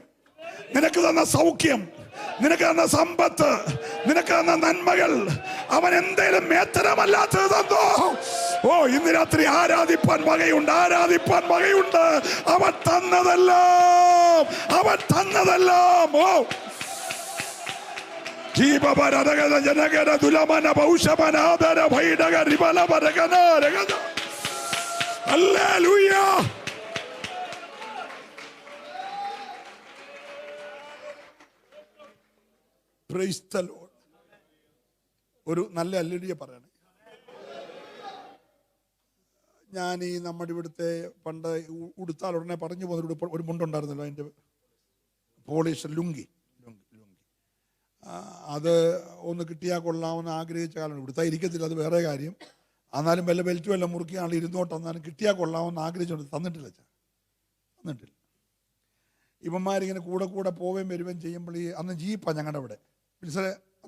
നിനക്ക് തന്ന സൗഖ്യം, നിനക്ക് തന്ന സമ്പത്ത്, നിനക്ക് തന്ന നന്മകൾ അവൻ എന്തേലും മേത്തരമല്ലാത്തത് തന്നോ? ഓ, ഇന്ന് രാത്രി ആരാധിപ്പാൻ വകയുണ്ട്, ആരാധിപ്പാൻ വകയുണ്ട്. അവൻ തന്നതെല്ലാം, അവൻ തന്നതെല്ലാം. ഓ ജീവപരഗത ജനഗര ദുലമന ഭൗഷമനാദര ഭൈഡക റിബലപരഗന രഗത. ഹല്ലേലൂയ. Praise the Lord. ഒരു നല്ല ഹല്ലേലൂയ പറയണേ. ഞാൻ ഈ നമ്മുടെ ഇവിടുത്തെ പണ്ട് ഉടുത്താൽ ഉടനെ പറഞ്ഞു പോകുന്ന ഒരു മുണ്ടുണ്ടായിരുന്നല്ലോ, അതിൻ്റെ പോളിഷ് ലുങ്കി. അത് ഒന്ന് കിട്ടിയാൽ കൊള്ളാമെന്ന് ആഗ്രഹിച്ച കാലം. ഇവിടുത്തെ ഇരിക്കത്തില്ല, അത് വേറെ കാര്യം. എന്നാലും വല്ല ബെൽറ്റും എല്ലാം മുറുക്കിയാണ് ഇരുന്നോട്ട്. എന്നാലും കിട്ടിയാൽ കൊള്ളാമെന്ന് ആഗ്രഹിച്ചോണ്ട് തന്നിട്ടില്ല. തന്നിട്ടില്ല. ഇവന്മാരിങ്ങനെ കൂടെ കൂടെ പോവുകയും വരുകയും ചെയ്യുമ്പോൾ ഈ അന്ന് ജീപ്പാണ് ഞങ്ങളുടെ അവിടെ.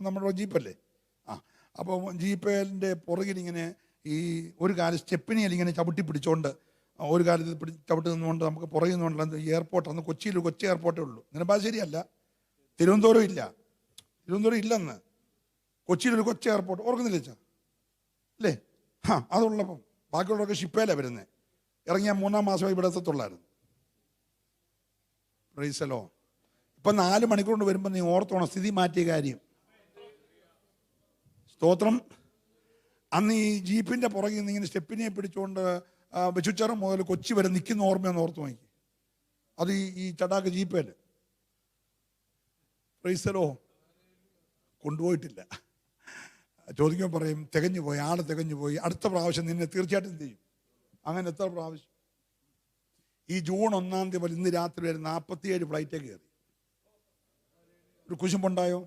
നമ്മുടെ ജീപ്പല്ലേ? അപ്പോൾ ജീപ്പിൻ്റെ പുറകിലിങ്ങനെ ഈ ഒരു കാലം സ്റ്റെപ്പിനിയിൽ ഇങ്ങനെ ചവിട്ടി പിടിച്ചോണ്ട്, ഒരു കാലത്ത് ചവിട്ടി നിന്നുകൊണ്ട് നമുക്ക് പുറകിൽ നിന്നുകൊണ്ട് എയർപോർട്ട്, അന്ന് കൊച്ചിയിൽ കൊച്ചി എയർപോർട്ടേ ഉള്ളൂ. നെടുമ്പാശ്ശേരിയല്ല, തിരുവനന്തപുരം ഇല്ല, തിരുവനന്തപുരം ഇല്ലെന്ന്. കൊച്ചിയിലൊരു കൊച്ചി എയർപോർട്ട് ഓർക്കുന്നില്ല വെച്ചാൽ അല്ലേ? അതുള്ളപ്പം ബാക്കിയുള്ളവരൊക്കെ ഷിപ്പയിലാണ് വരുന്നത്. ഇറങ്ങിയ 3-ാം മാസമായി ഇവിടെ എത്തത്തുള്ളായിരുന്നു. പ്രൈസലോ. ഇപ്പം 4 മണിക്കൂർ കൊണ്ട് വരുമ്പോൾ നീ ഓർത്തോണം സ്ഥിതി മാറ്റിയ കാര്യം. സ്തോത്രം. അന്ന് ഈ ജീപ്പിൻ്റെ പുറകിൽ നിന്ന് ഇങ്ങനെ സ്റ്റെപ്പിനെ പിടിച്ചുകൊണ്ട് ബച്ചുച്ചറ മുതൽ കൊച്ചി വരെ നിൽക്കുന്ന ഓർമ്മയൊന്ന് ഓർത്ത് നോക്കി. അത് ഈ ചടാക്ക് ജീപ്പേൽ. പ്രൈസലോ. കൊണ്ടുപോയിട്ടില്ല. ചോദിക്കുമ്പോൾ പറയും തികഞ്ഞു പോയി, ആൾ തികഞ്ഞു പോയി, അടുത്ത പ്രാവശ്യം നിന്നെ തീർച്ചയായിട്ടും ചെയ്യും. അങ്ങനെ എത്ര പ്രാവശ്യം. ഈ ജൂൺ 1-ാം തീയതി മുതൽ ഇന്ന് രാത്രി വരെ 47 ഫ്ലൈറ്റേ കയറി. ഒരു കുശുമ്പുണ്ടായോ?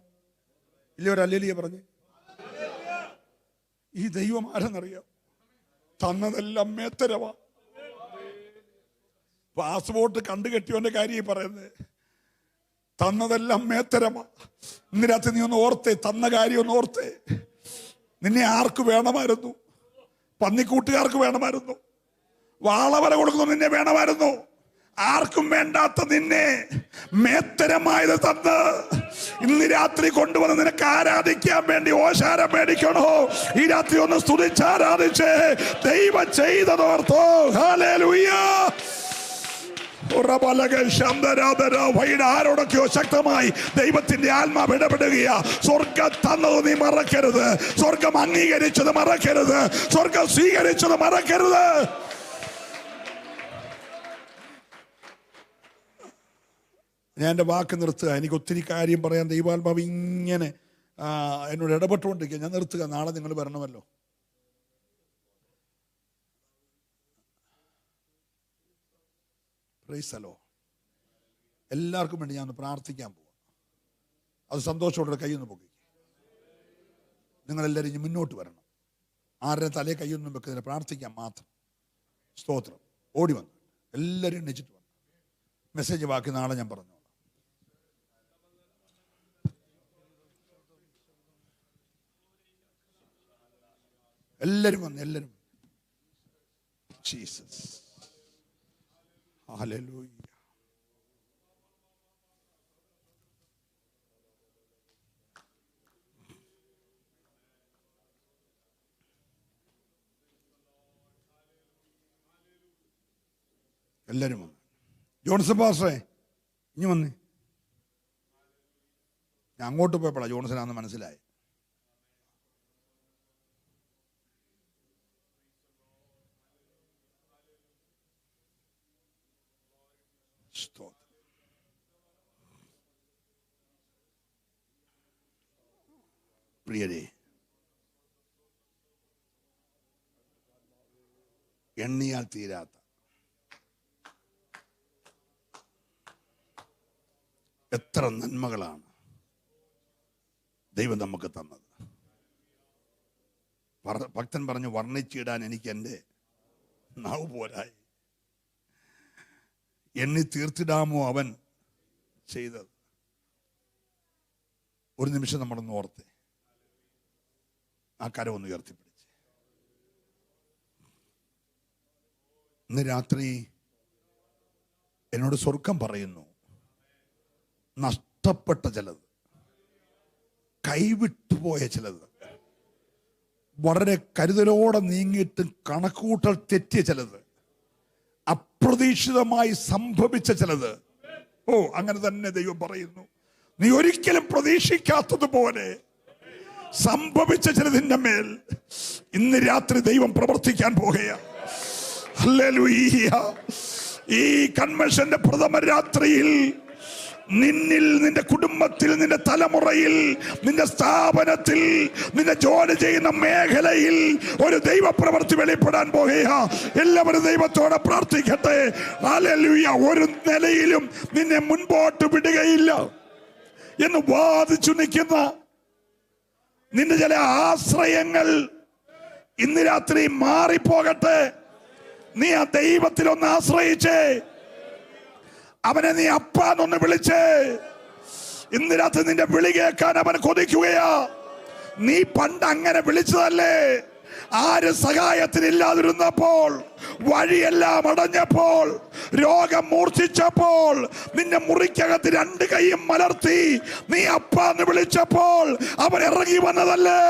ഇല്ല. ഒരു ഹല്ലേലൂയ പറഞ്ഞ്. ഈ ദൈവം ആരെന്നറിയാം? തന്നതെല്ലാം മേത്തരവാ. പാസ്പോർട്ട് കണ്ടുകെട്ടിയോന്റെ കാര്യം പറയുന്നത്. തന്നതെല്ലാം മേത്തരമാ. ഇന്ന് രാത്രി നീ ഒന്ന് ഓർത്തേ, തന്ന കാര്യം ഒന്ന് ഓർത്തേ. നിന്നെ ആർക്ക് വേണമായിരുന്നു? പന്നിക്കൂട്ടുകാർക്ക് വേണമായിരുന്നു. വാളവല കൊടുക്കുന്നു നിന്നെ വേണമായിരുന്നു. ആർക്കും വേണ്ടാത്ത നിന്നെ മേത്തരമായത് തന്ന് ഇന്ന് രാത്രി കൊണ്ടുവന്ന് നിനക്ക് ആരാധിക്കാൻ വേണ്ടി ഓശാരം മേടിക്കണോ? ഈ രാത്രി ഒന്ന് സ്തുതിച്ചാരാധിച്ച് ദൈവം ചെയ്തതോർത്തോ. ഹല്ലേലൂയ. ആരോടൊക്കെയോ ശക്തമായി ദൈവത്തിന്റെ ആത്മാവ് ഇടപെടുകയാ. സ്വർഗം തന്നത് നീ മറക്കരുത്. സ്വർഗം അംഗീകരിച്ചത് മറക്കരുത്. സ്വർഗം സ്വീകരിച്ചത് മറക്കരുത്. ഞാൻ എൻ്റെ വാക്ക് നിർത്തുക. എനിക്ക് ഒത്തിരി കാര്യം പറയാൻ ദൈവാത്മാവ് ഇങ്ങനെ എന്നോട് ഇടപെട്ടുകൊണ്ടിരിക്കുക. ഞാൻ നിർത്തുക. നാളെ നിങ്ങൾ വരണമല്ലോ. പ്രൈസലോ. എല്ലാവർക്കും വേണ്ടി ഞാൻ പ്രാർത്ഥിക്കാൻ പോവാം. അത് സന്തോഷത്തോടെ കൈയൊന്ന് പൊക്കി. നിങ്ങളെല്ലാവരും ഇനി മുന്നോട്ട് വരണം. ആരുടെ തലയെ കൈയൊന്നും വെക്കുന്നില്ല, പ്രാർത്ഥിക്കാൻ മാത്രം. സ്തോത്രം. ഓടി വന്നു എല്ലാവരും എണ്ണിച്ചിട്ട് വന്നു. മെസ്സേജ് ബാക്കി നാളെ ഞാൻ പറഞ്ഞു. എല്ലാവരും വന്നു, എല്ലാവരും. ജീസസ്. ഹല്ലേലൂയ. എല്ലാവരും വന്നു. ജോൺസൺ പാസ്റ്ററേ ഇനി വന്നേ. ഞാൻ അങ്ങോട്ട് പോയപ്പോഴാണ് ജോൺസനാന്ന് മനസ്സിലായി. പ്രിയരെ, എണ്ണിയാൽ തീരാത്ത എത്ര നന്മകളാണ് ദൈവം നമുക്ക് തന്നത്. ഭക്തൻ പറഞ്ഞു, വർണ്ണിച്ചിടാൻ എനിക്ക് എൻ്റെ നാവ് പോരായി. എണ്ണി തീർത്തിടാമോ അവൻ ചെയ്തത്. ഒരു നിമിഷം നമ്മളൊന്ന് ഓർത്തേ. ആ കരം ഒന്ന് ഉയർത്തിപ്പിടിച്ച്. ഇന്ന് രാത്രി എന്നോട് സ്വർഗം പറയുന്നു, നഷ്ടപ്പെട്ട ചിലത്, കൈവിട്ടുപോയ ചിലത്, വളരെ കരുതലോടെ നീങ്ങിയിട്ട് കണക്കൂട്ടൽ തെറ്റിയ ചിലത്, അപ്രതീക്ഷിതമായി സംഭവിച്ച ചിലത്. അങ്ങനെ തന്നെ ദൈവം പറയുന്നു. നീ ഒരിക്കലും പ്രതീക്ഷിക്കാത്തതുപോലെ സംഭവിച്ച ചിലതിന്റെ മേൽ ഇന്ന് രാത്രി ദൈവം പ്രവർത്തിക്കാൻ പോകുകയാണ്. ഹല്ലേലൂയ. ഈ കൺവെൻഷന്റെ പ്രഥമ രാത്രിയിൽ നിന്നിൽ, നിന്റെ കുടുംബത്തിൽ, നിന്റെ തലമുറയിൽ, നിന്റെ സ്ഥാപനത്തിൽ, നിന്റെ ജോലി ചെയ്യുന്ന മേഖലയിൽ ഒരു ദൈവപ്രവൃത്തി വെളിപ്പെടാൻ പോകുക. എല്ലാവരും ദൈവത്തോടെ പ്രാർത്ഥിക്കട്ടെ. ഹല്ലേലൂയ. ഒരു നിലയിലും നിന്നെ മുൻപോട്ട് വിടുകയില്ല എന്ന് വാദിച്ചു നിൽക്കുന്ന നിന്റെ ചില ആശ്രയങ്ങൾ ഇന്ന് രാത്രി മാറിപ്പോകട്ടെ. നീ ആ ദൈവത്തിലൊന്ന് ആശ്രയിച്ചേ. അവനെ നീ അപ്പാന്നൊന്ന് വിളിച്ചേ. ഇന്ന് രാത്രി നിന്റെ വിളി കേൾക്കാൻ അവൻ കൊതിക്കുകയാ. നീ പണ്ട് അങ്ങനെ വിളിച്ചതല്ലേ? ആര് സഹായത്തിനില്ലാതിരുന്നപ്പോൾ, വഴിയെല്ലാം അടഞ്ഞപ്പോൾ, രോഗം മൂർച്ഛിച്ചപ്പോൾ, നിന്റെ മുറിക്കകത്ത് രണ്ട് കൈയും മലർത്തി നീ അപ്പാന്ന് വിളിച്ചപ്പോൾ അവൻ ഇറങ്ങി വന്നതല്ലേ?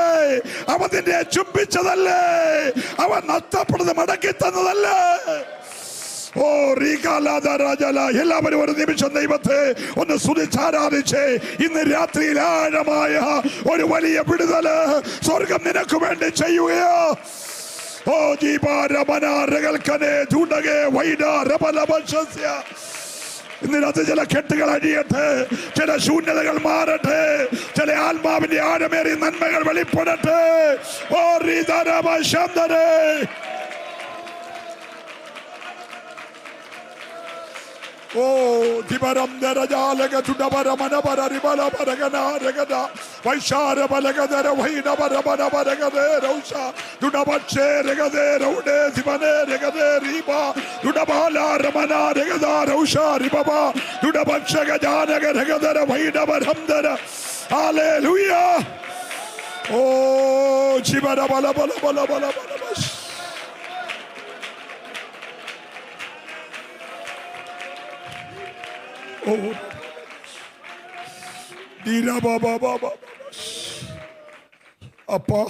അവൻ നിന്നെ ചുംബിച്ചതല്ലേ? അവൻ നഷ്ടപ്പെടുന്നത് മടക്കി തന്നതല്ലേ? എല്ലാവരും ഒരു നിമിഷം ദൈവത്തെ ഒന്ന് സ്തുതിച്ചാരാധിച്ച് ഇന്ന് രാത്രിയിൽ ആഴമായ ഒരു വലിയ വിടുതല് സ്വർഗം നിനക്ക് വേണ്ടി ചെയ്യുകയോ. ഇന്ന് രാത്രി ചില കെട്ടുകൾ അഴിയട്ടെ, ചില ശൂന്യതകൾ മാറട്ടെ, ചില ആത്മാവിന്റെ ആഴമേറിയ നന്മകൾ വെളിപ്പെടട്ടെ. ഓ ദിബരം ദരജാലക ചുടബര മനബര റിബല ബരഗനാരഗദ വൈശാര ബലഗദര വൈനബര ബരബരഗദേ രൗഷ ദുഡബക്ഷേ രഗദേ രൗഡേ ദിബനേ രഗദേ റിബ ദുഡബാല രമന രഗദ രൗഷ റിബബ ദുഡബക്ഷഗ ജാനഗ രഗദര വൈനബരംദര ഹല്ലേലൂയ. ഓ ജിബര ബല ബല ബല ബല ബല. അപ്പാ,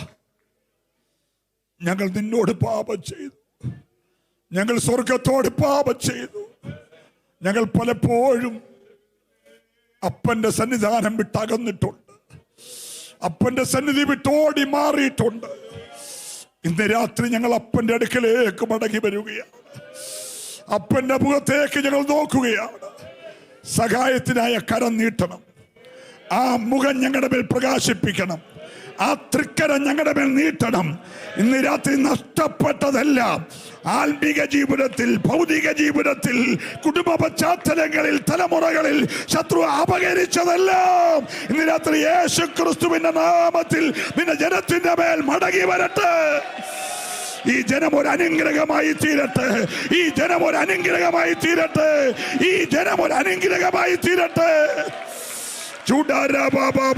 ഞങ്ങൾ നിന്നോട് പാപം ചെയ്തു, ഞങ്ങൾ സ്വർഗത്തോട് പാപം ചെയ്തു. ഞങ്ങൾ പലപ്പോഴും അപ്പന്റെ സന്നിധാനം വിട്ടകന്നിട്ടുണ്ട്, അപ്പന്റെ സന്നിധി വിട്ടോടി മാറിയിട്ടുണ്ട്. ഇന്ന് രാത്രി ഞങ്ങൾ അപ്പന്റെ അടുക്കലേക്ക് മടങ്ങി വരികയാണ്, അപ്പന്റെ മുഖത്തേക്ക് ഞങ്ങൾ നോക്കുകയാണ്. സഹായത്തിനായ കരം നീട്ടണം, ആ മുഖം ഞങ്ങളുടെ മേൽ പ്രകാശിപ്പിക്കണം, ആ തൃക്കരം ഞങ്ങളുടെ മേൽ നീട്ടണം. ഇന്ന് രാത്രി നഷ്ടപ്പെട്ടതെല്ലാം ആത്മീക ജീവിതത്തിൽ, ഭൗതിക ജീവിതത്തിൽ, കുടുംബ പശ്ചാത്തലങ്ങളിൽ, തലമുറകളിൽ ശത്രു അപകരിച്ചതെല്ലാം ഇന്ന് രാത്രി യേശു ക്രിസ്തുവിന്റെ നാമത്തിൽ നിന്റെ ജനത്തിന്റെ മേൽ മടങ്ങി വരട്ടെ. ഈ ജനം ഒരു അനുഗ്രഹമായി തീരട്ടെ, ഈ ജനം ഒരു അനുഗ്രഹമായി തീരട്ടെ, ഈ ജനം ഒരു അനുഗ്രഹമായി തീരട്ടെ. ചൂടാരാ ബാബാ.